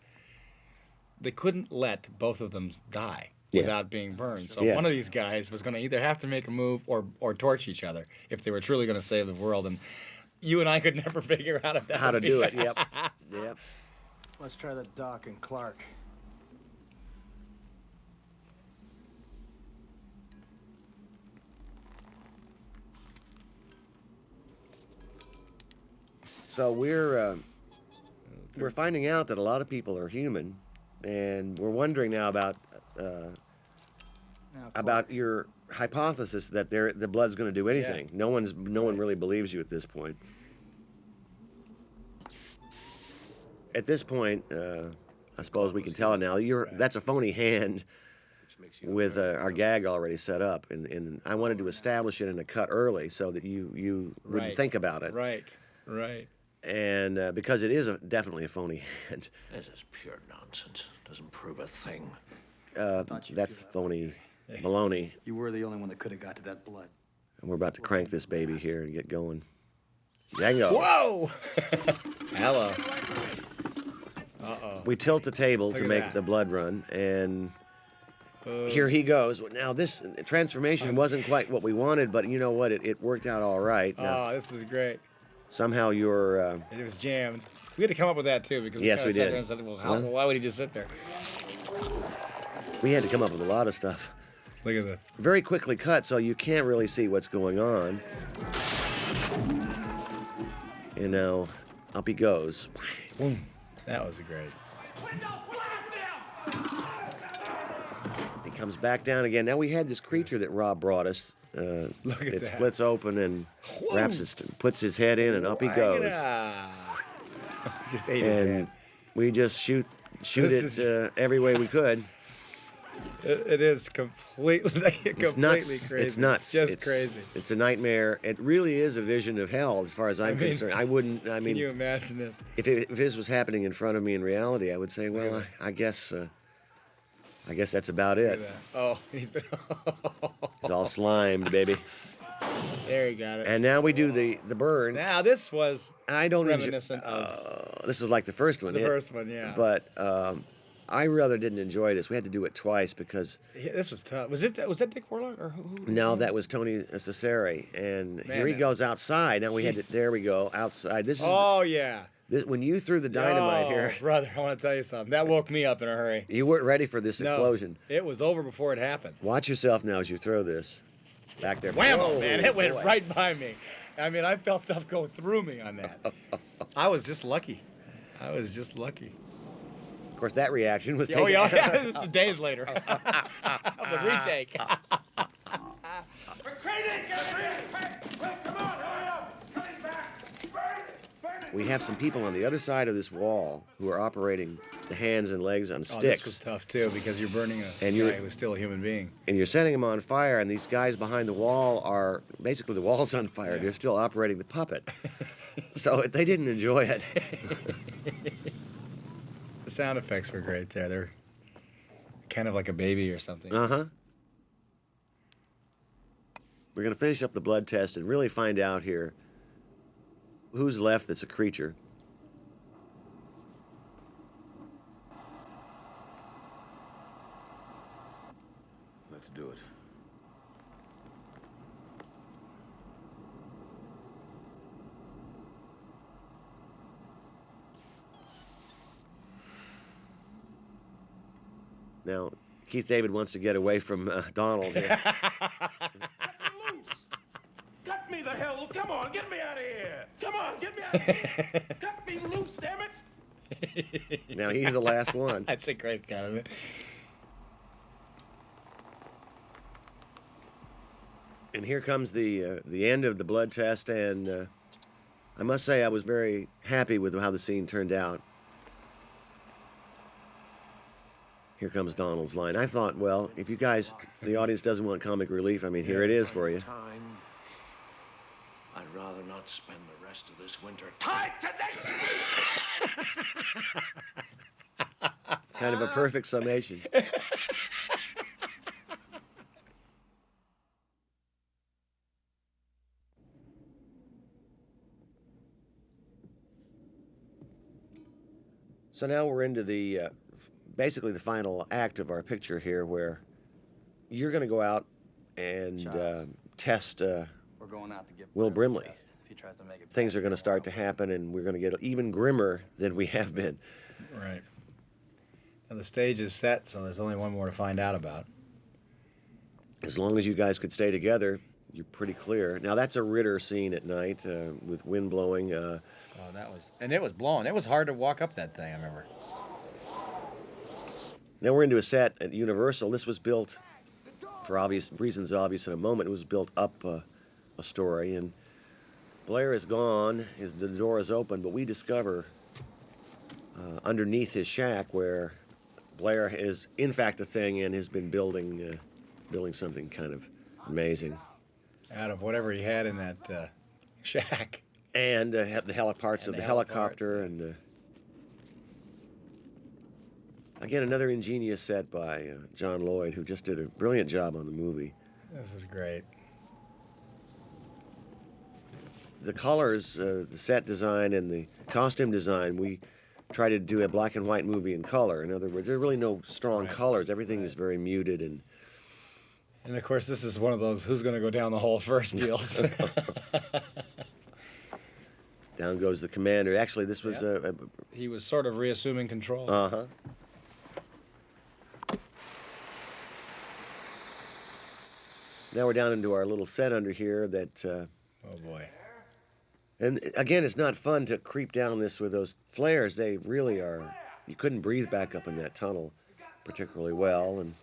they couldn't let both of them die without being burned. So one of these guys was going to either have to make a move or torch each other if they were truly going to save the world. And you and I could never figure out how to do it. Yep. Let's try the Doc and Clark. So we're finding out that a lot of people are human, and we're wondering now about your hypothesis that the blood's going to do anything. No one really believes you at this point. At this point, I suppose we can tell now. That's a phony hand with our gag already set up, and I wanted to establish it in a cut early so that you wouldn't think about it. Right. And because it is definitely a phony hand. This is pure nonsense. Doesn't prove a thing. That's phony baloney. You were the only one that could have got to that blood. And we're about to crank this baby here and get going. Django. Whoa! Hello. We tilt the table Look to at make that. the blood run, and here he goes. Now, this transformation wasn't quite what we wanted, but you know what? It worked out all right. Now, This is great. somehow you're... It was jammed. We had to come up with that, too, because Yes, we we sat did. there and said, well, why would he just sit there? we had to come up with a lot of stuff. Look at this. Very quickly cut, so you can't really see what's going on. And now, up he goes. Boom. That was great. He comes back down again. Now we had this creature that Rob brought us. Look at it that. splits open and puts his head in, and up he goes. Just ate his And head. we just shoot This it every way we could. It is completely It's nuts. crazy. It's nuts. It's just crazy. It's a nightmare. It really is a vision of hell, as far as I'm concerned. I wouldn't. I mean, Can you imagine this? if this was happening in front of me in reality, I would say, well, I guess that's about it. Oh, he's been. It's all slimed, baby. There you got it. And now we do the burn. Now this was I don't reminiscent of this is like the first one. the first one, yeah. But I rather didn't enjoy this. We had to do it twice because Yeah, this was tough. Was that Dick Warlock or who? no, that was Tony Cesare, and Man, here he that- goes outside. Now we had to. Jeez. There we go outside. This is Oh yeah. When you threw the dynamite here, brother, I want to tell you something. That woke me up in a hurry. you weren't ready for this No, explosion. it was over before it happened. Watch yourself now as you throw this. Back there. Whammo, Whoa, man. It went boy. right by me. I mean, I felt stuff going through me on that. Oh, I was just lucky. Of course, that reaction was taken. Oh, yeah. This is days later. It was a retake. McCready, get ready! Quick, come on, hurry up! Coming back! We have some people on the other side of this wall who are operating the hands and legs on sticks. Oh, this was tough, too, because you're burning a guy who was still a human being. And you're setting them on fire, and these guys behind the wall are, basically the wall's on fire. Yeah. They're still operating the puppet. So they didn't enjoy it. The sound effects were great there. They're kind of like a baby or something. Uh-huh. We're going to finish up the blood test and really find out here who's left that's a creature. Let's do it. Now, Keith David wants to get away from Donald here. Cut me the hell! Come on, get me out of here! Come on, get me out of here! Cut me loose, damn it! Now, he's the last one. That's a great comment. And here comes the end of the blood test, and I must say I was very happy with how the scene turned out. Here comes Donald's line. I thought, well, if you guys, the audience doesn't want comic relief, I mean, here it is for you. Time. I'd rather not spend the rest of this winter tied to this. Kind of a perfect summation. So now we're into the basically the final act of our picture here, where you're going to go out and test We're going out to get Will Blair a Brimley. test. If he tries to make it Things back, are going to start to happen, and we're going to get even grimmer than we have been. Right. Now, the stage is set, so there's only one more to find out about. As long as you guys could stay together, you're pretty clear. Now, that's a Ritter scene at night with wind blowing. Oh, and it was blowing. It was hard to walk up that thing, I remember. Now we're into a set at Universal. This was built, for obvious reasons, obvious in a moment. It was built up a story, and Blair is gone. The door is open, but we discover underneath his shack where Blair is, in fact, a thing and has been building something kind of amazing. Out of whatever he had in that shack. And have the parts of the helicopter and. Again, another ingenious set by John Lloyd, who just did a brilliant job on the movie. This is great. The colors, the set design, and the costume design, we try to do a black and white movie in color. In other words, there are really no strong colors. Everything is very muted. And, of course, this is one of those who's going to go down the hole first deals. Down goes the commander. Actually, this was he was sort of reassuming control. Uh-huh. Now we're down into our little set under here that... oh, boy. And, again, it's not fun to creep down this with those flares. They really are... You couldn't breathe back up in that tunnel particularly well. And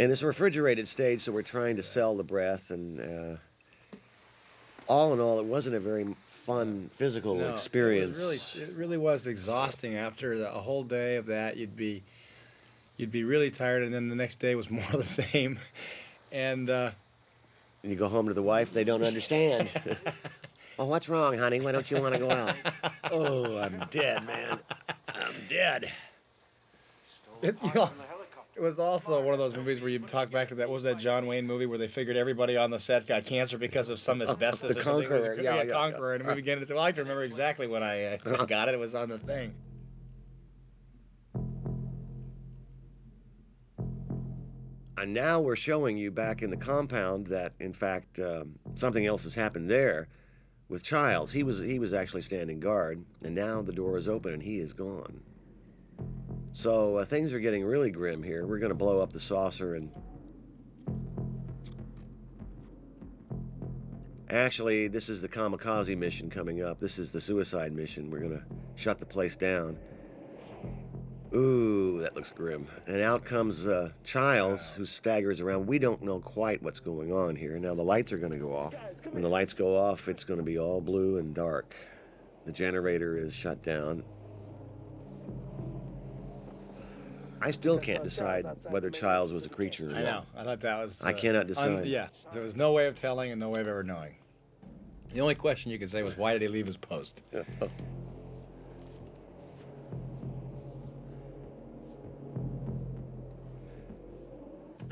it's a refrigerated stage, so we're trying to sell the breath. And all in all, it wasn't a very fun physical experience. It really was exhausting. After a whole day of that, you'd be really tired, and then the next day was more of the same. And you go home to the wife, they don't understand. Oh, what's wrong, honey? Why don't you want to go out? Oh, I'm dead, man. I'm dead. It was also one of those movies where you talk back to that. What was that John Wayne movie where they figured everybody on the set got cancer because of some asbestos The or something? Conqueror. It was Yeah, Conqueror. And we began to say, well, I can remember exactly when I got it. It was on the thing. And now we're showing you back in the compound that, in fact, something else has happened there. with Childs. He was actually standing guard, and now the door is open and he is gone. So things are getting really grim here. We're going to blow up the saucer, and actually, this is the kamikaze mission coming up. This is the suicide mission. We're going to shut the place down. Ooh, that looks grim. And out comes Childs, who staggers around. We don't know quite what's going on here. Now, the lights are going to go off. When the lights go off, it's going to be all blue and dark. The generator is shut down. I still can't decide whether Childs was a creature or not. I know. I thought that was... I cannot decide. Yeah. There was no way of telling and no way of ever knowing. The only question you could say was, why did he leave his post?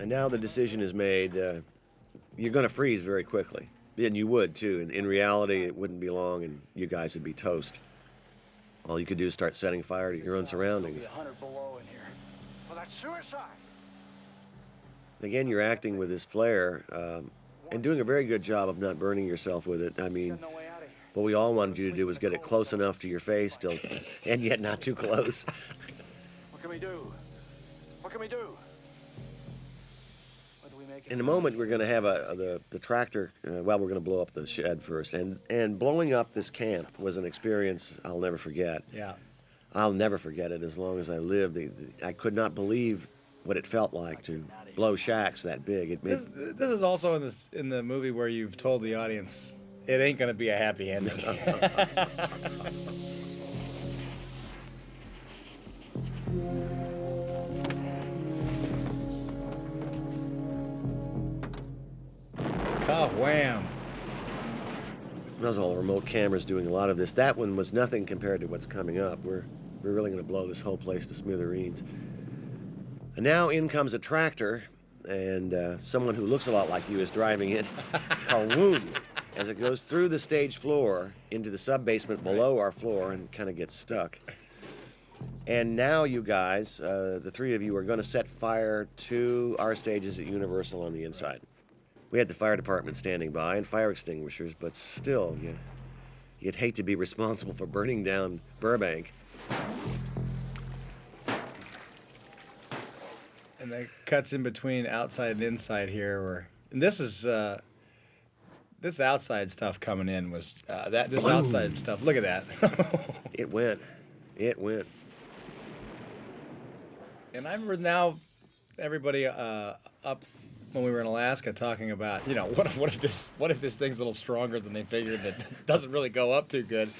And now the decision is made. You're going to freeze very quickly. And you would, too. And in reality, it wouldn't be long, and you guys would be toast. All you could do is start setting fire to your own surroundings. 100 below in here. Well, that's suicide. Again, you're acting with this flare and doing a very good job of not burning yourself with it. I mean, what we all wanted you to do was get it close enough to your face still, and yet not too close. What can we do? What can we do? What do we make? In a moment, we're going to have the tractor. We're going to blow up the shed first, and blowing up this camp was an experience I'll never forget. Yeah, I'll never forget it as long as I live. I could not believe what it felt like to blow shacks that big. This is also in the movie where you've told the audience it ain't going to be a happy ending. Wham! Those all remote cameras doing a lot of this. That one was nothing compared to what's coming up. We're really going to blow this whole place to smithereens. And now in comes a tractor, and someone who looks a lot like you is driving it. Kawoom! As it goes through the stage floor into the sub-basement below our floor and kind of gets stuck. And now you guys, the three of you, are going to set fire to our stages at Universal on the inside. We had the fire department standing by and fire extinguishers, but still, you'd hate to be responsible for burning down Burbank. And that cuts in between outside and inside here. And this is this outside stuff coming in was this Boom. outside stuff. Look at that. It went. And I remember now everybody up when we were in Alaska talking about, what if this thing's a little stronger than they figured, that doesn't really go up too good.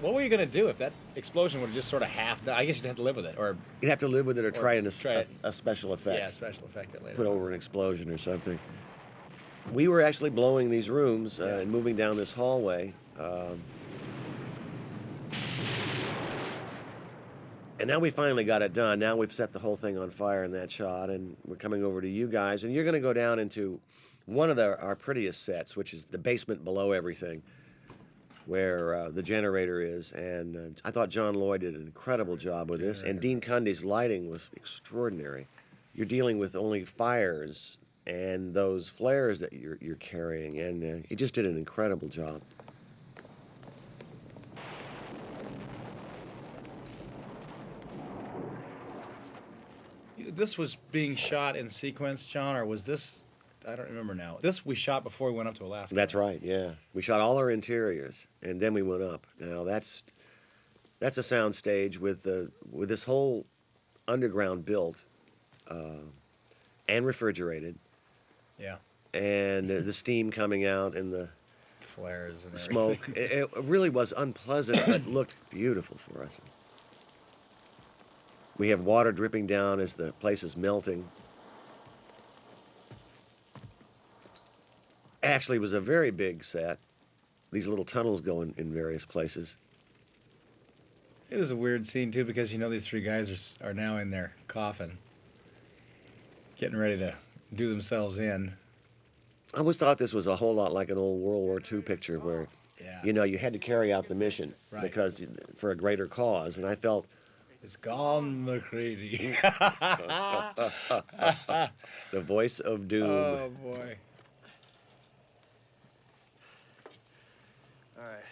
What were you going to do if that explosion would have just sort of half done? I guess you'd have to live with it, or you'd have to live with it, or try a special effect. Yeah, special effect it later. Put over an explosion or something. We were actually blowing these rooms and moving down this hallway. And now we finally got it done. Now we've set the whole thing on fire in that shot, and we're coming over to you guys. And you're going to go down into one of our prettiest sets, which is the basement below everything, where the generator is. And I thought John Lloyd did an incredible job with this. And Dean Cundy's lighting was extraordinary. You're dealing with only fires and those flares that you're carrying, and he just did an incredible job. This was being shot in sequence, John, or was this? I don't remember now. This we shot before we went up to Alaska. That's right. Yeah, we shot all our interiors, and then we went up. Now that's a sound stage with this whole underground built and refrigerated. Yeah. And the steam coming out and the flares and smoke. It really was unpleasant, but looked beautiful for us. We have water dripping down as the place is melting. Actually, it was a very big set. These little tunnels go in various places. It was a weird scene, too, because, these three guys are now in their coffin, getting ready to do themselves in. I always thought this was a whole lot like an old World War II picture where, you had to carry out the mission because for a greater cause. And I felt... It's gone, McCready. The voice of doom. Oh, boy. All right.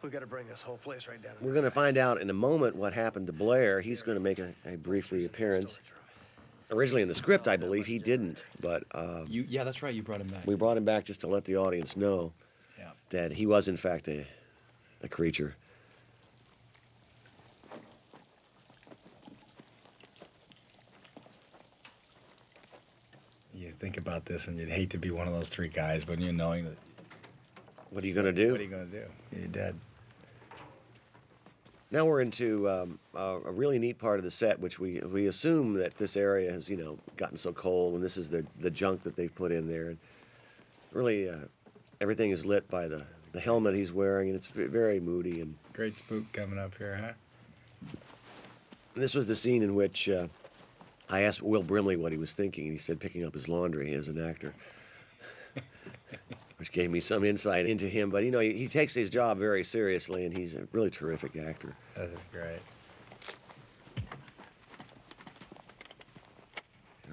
We got to bring this whole place right down. We're going to find out in a moment what happened to Blair. He's going to make a brief reappearance. Originally in the script, I believe he didn't, but yeah, that's right. You brought him back. we brought him back just to let the audience know that he was in fact a creature. You think about this, and you'd hate to be one of those three guys, wouldn't you, knowing that. What are you going to do? What are you going to do? You're dead. Now we're into a really neat part of the set, which we assume that this area has, gotten so cold, and this is the junk that they've put in there. And really, everything is lit by the helmet he's wearing, and it's very moody. And great spook coming up here, huh? This was the scene in which I asked Will Brimley what he was thinking, and he said picking up his laundry as an actor, which gave me some insight into him. But, he takes his job very seriously, and he's a really terrific actor. That is great.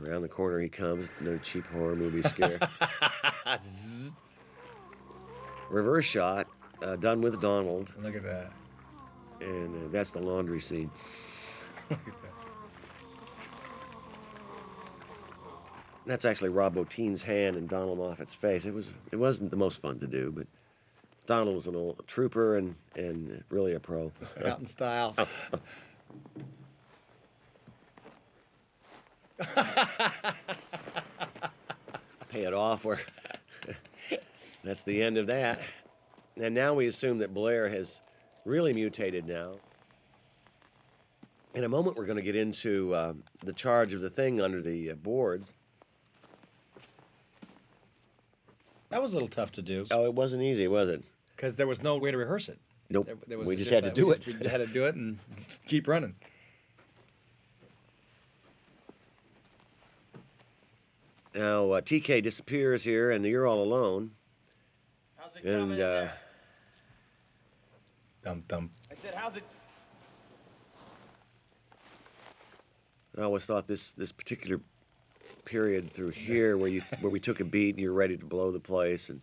Around the corner he comes, no cheap horror movie scare. Reverse shot, done with Donald. Look at that. And that's the laundry scene. Look at that. That's actually Rob Bottin's hand and Donald Moffat's face. It wasn't the most fun to do, but Donald was an old trooper and really a pro. Out in style. Pay it off, or that's the end of that. And now we assume that Blair has really mutated now. In a moment, we're going to get into the charge of the thing under the boards. That was a little tough to do. Oh, it wasn't easy, was it? Because there was no way to rehearse it. Nope. There was we just had to do it. We had to do it and just keep running. Now, TK disappears here, and you're all alone. How's it coming there? Dum. I said, how's it? I always thought this particular period through here where we took a beat and you're ready to blow the place, and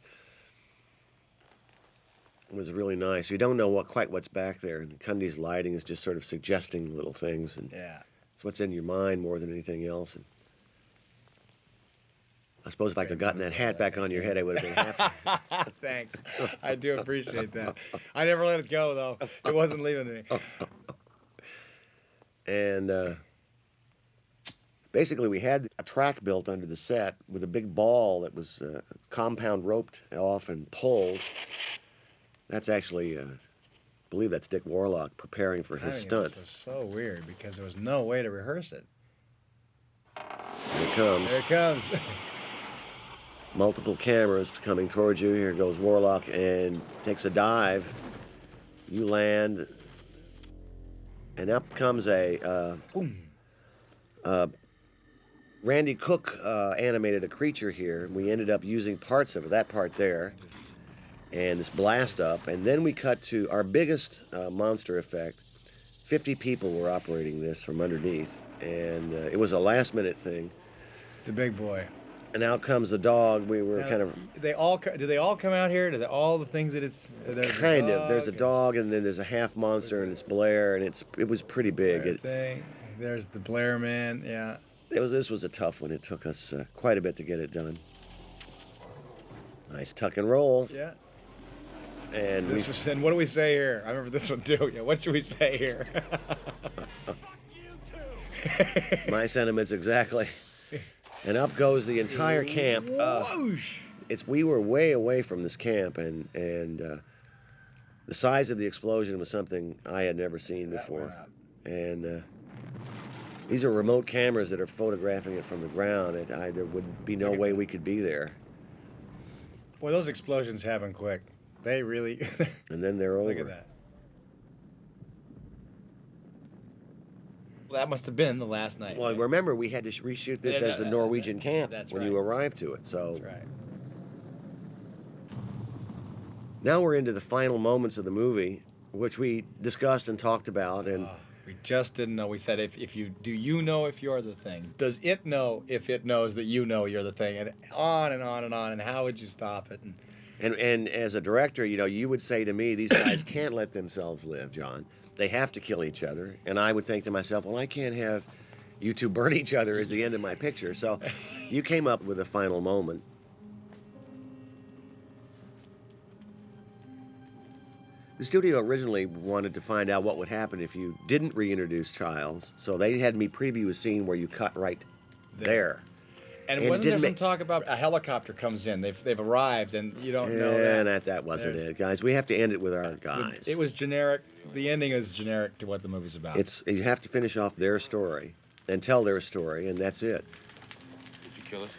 it was really nice. You don't know quite what's back there, and Cundy's lighting is just sort of suggesting little things, and it's what's in your mind more than anything else. And I suppose if I could have gotten that hat back on your head, I would have been happy. Thanks. I do appreciate that. I never let it go, though. It wasn't leaving me. And basically, we had a track built under the set with a big ball that was compound roped off and pulled. That's actually, I believe that's Dick Warlock preparing for his stunt. This was so weird because there was no way to rehearse it. Here it comes. Here it comes. Multiple cameras coming towards you. Here goes Warlock and takes a dive. You land, and up comes a Randy Cook animated a creature here. We ended up using parts of that part there, and this blast up, and then we cut to our biggest monster effect. 50 people were operating this from underneath, and it was a last-minute thing. The big boy. And out comes the dog. We were kind of. Do they all come out here? All the things that it's. Kind of. There's a dog, and then there's a half monster, and it's Blair, and it was pretty big. There's the Blair man. Yeah. This was a tough one. It took us quite a bit to get it done. Nice tuck and roll. Yeah. And what do we say here? I remember this one too. Yeah. What should we say here? My sentiments exactly. And up goes the entire camp. We were way away from this camp, and the size of the explosion was something I had never seen before. And these are remote cameras that are photographing it from the ground. There would be no way we could be there. Boy, those explosions happen quick. They really. And then they're over. Look at that. Well, that must have been the last night. Well, remember, we had to reshoot this as the Norwegian camp when you arrived to it. So that's right. Now we're into the final moments of the movie, which we discussed and talked about. And we just didn't know. We said, do you know if you're the thing? Does it know if it knows that you know you're the thing? And on and on and on. And how would you stop it? And And as a director, you know, you would say to me, these guys can't let themselves live, John. They have to kill each other. And I would think to myself, well, I can't have you two burn each other as the end of my picture. So you came up with a final moment. The studio originally wanted to find out what would happen if you didn't reintroduce Childs. So they had me preview a scene where you cut right there. And wasn't there some talk about a helicopter comes in? They've arrived, and you don't know that. That wasn't it, guys. We have to end it with our guys. It was generic. The ending is generic to what the movie's about. You have to finish off their story and tell their story, and that's it. Did you kill it?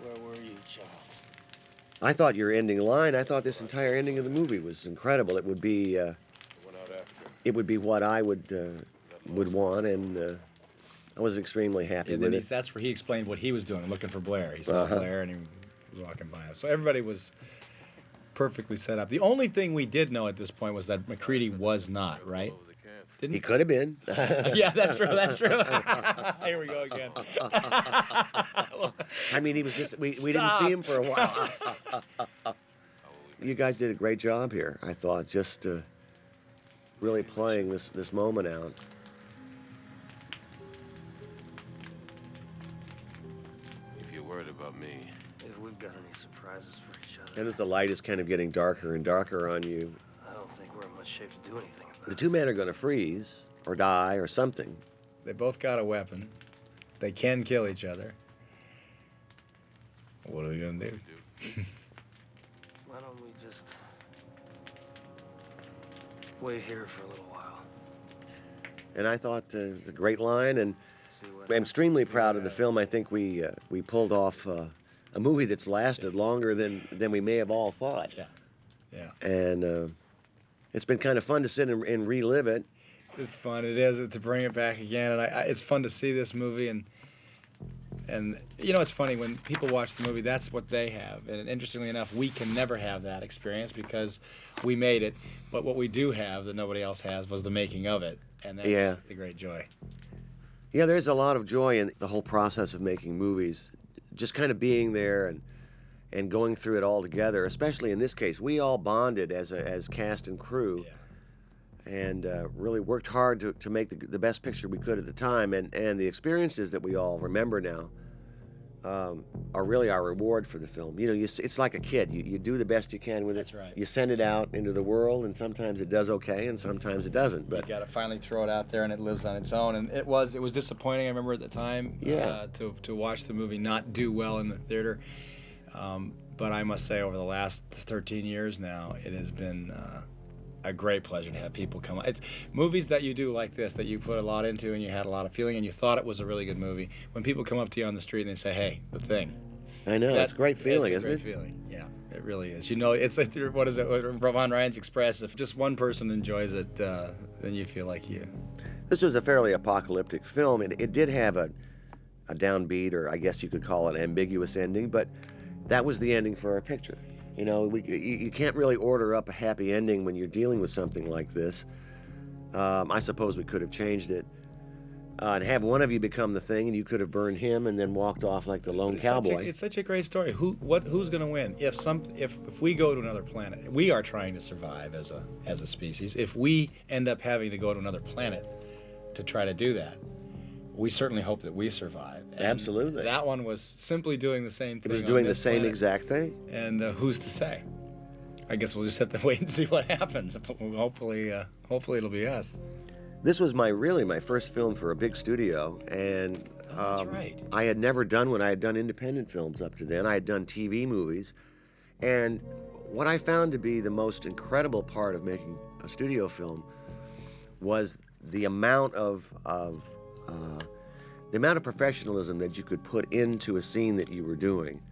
Where were you, Charles? I thought your ending line. I thought this entire ending of the movie was incredible. It would be. It would be what I would want, and. I was extremely happy with it. That's where he explained what he was doing, looking for Blair. He saw Blair, and he was walking by him. So everybody was perfectly set up. The only thing we did know at this point was that McCready was not, right? He could have been. Yeah, that's true. That's true. Here we go again. I mean, he was just. We didn't see him for a while. You guys did a great job here. I thought just really playing this moment out. Worried about me. If we've got any surprises for each other. And as the light is kind of getting darker and darker on you, I don't think we're in much shape to do anything about the two men are going to freeze or die or something. They both got a weapon. They can kill each other. What are we going to do? Why don't we just wait here for a little while? And I thought a great line, and I'm extremely proud of the film. I think we pulled off a movie that's lasted longer than we may have all thought. Yeah. And it's been kind of fun to sit and relive it. It's fun. It is to bring it back again, and it's fun to see this movie. And you know, it's funny when people watch the movie. That's what they have. And interestingly enough, we can never have that experience because we made it. But what we do have that nobody else has was the making of it, and that's the great joy. Yeah, there's a lot of joy in the whole process of making movies. Just kind of being there and going through it all together. Especially in this case, we all bonded as cast and crew, and really worked hard to make the best picture we could at the time. And the experiences that we all remember now are really our reward for the film. You know, it's like a kid. You do the best you can with it. That's right. You send it out into the world, and sometimes it does okay, and sometimes it doesn't. But you got to finally throw it out there, and it lives on its own. And it was disappointing. I remember at the time to watch the movie not do well in the theater. But I must say, over the last 13 years now, it has been a great pleasure to have people come. It's movies that you do like this, that you put a lot into and you had a lot of feeling and you thought it was a really good movie. When people come up to you on the street and they say, "Hey, The Thing." I know, it's a great feeling, isn't it? It's a great feeling, yeah. It really is. You know, it's like, what is it, Ron Ryan's Express, if just one person enjoys it, then you feel like you. This was a fairly apocalyptic film. It did have a downbeat, or I guess you could call it ambiguous ending, but that was the ending for our picture. You know, you can't really order up a happy ending when you're dealing with something like this. I suppose we could have changed it and have one of you become the Thing, and you could have burned him and then walked off like the lone cowboy. It's such a great story. Who's going to win? If we go to another planet, we are trying to survive as a species. If we end up having to go to another planet to try to do that, we certainly hope that we survive. And absolutely. That one was simply doing the same thing. It was doing the same planet. exact thing. And who's to say? I guess we'll just have to wait and see what happens. Hopefully it'll be us. This was my first film for a big studio, and that's right. I had never done what I had done independent films up to then. I had done TV movies, and what I found to be the most incredible part of making a studio film was the amount of professionalism that you could put into a scene that you were doing.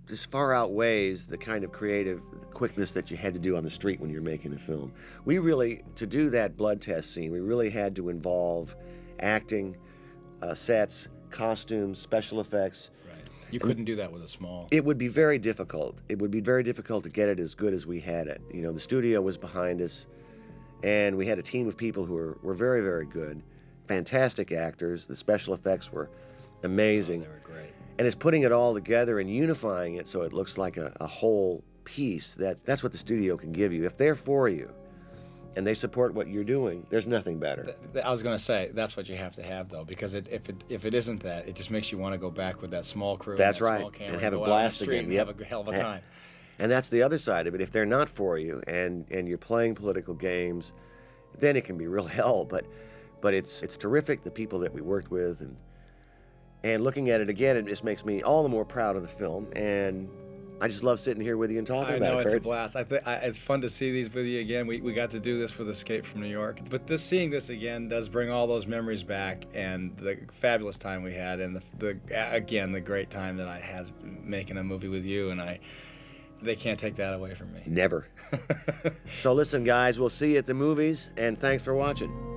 This far outweighs the kind of creative quickness that you had to do on the street when you're making a film. We really, to do that blood test scene, we really had to involve acting, sets, costumes, special effects. Right. You couldn't do that with a small. It would be very difficult. It would be very difficult to get it as good as we had it. You know, the studio was behind us, and we had a team of people who were very, very good, fantastic actors. The special effects were amazing. Oh, they were great. And it's putting it all together and unifying it so it looks like a whole piece. That's what the studio can give you. If they're for you and they support what you're doing, there's nothing better. I was going to say, that's what you have to have, though, because if it isn't that, it just makes you want to go back with that small crew. That's and that right, small camera and have a go out blast on the street again. and Yep. have a hell of a time. And that's the other side of it. If they're not for you and you're playing political games, then it can be real hell. But it's terrific, the people that we worked with, and looking at it again, it just makes me all the more proud of the film. And I just love sitting here with you and talking about it. I know, it's Kurt. a blast. It's fun to see these with you again. We got to do this for the Escape from New York. But seeing this again does bring all those memories back, and the fabulous time we had, and the great time that I had making a movie with you, and they can't take that away from me. Never. So listen, guys, we'll see you at the movies, and thanks for watching.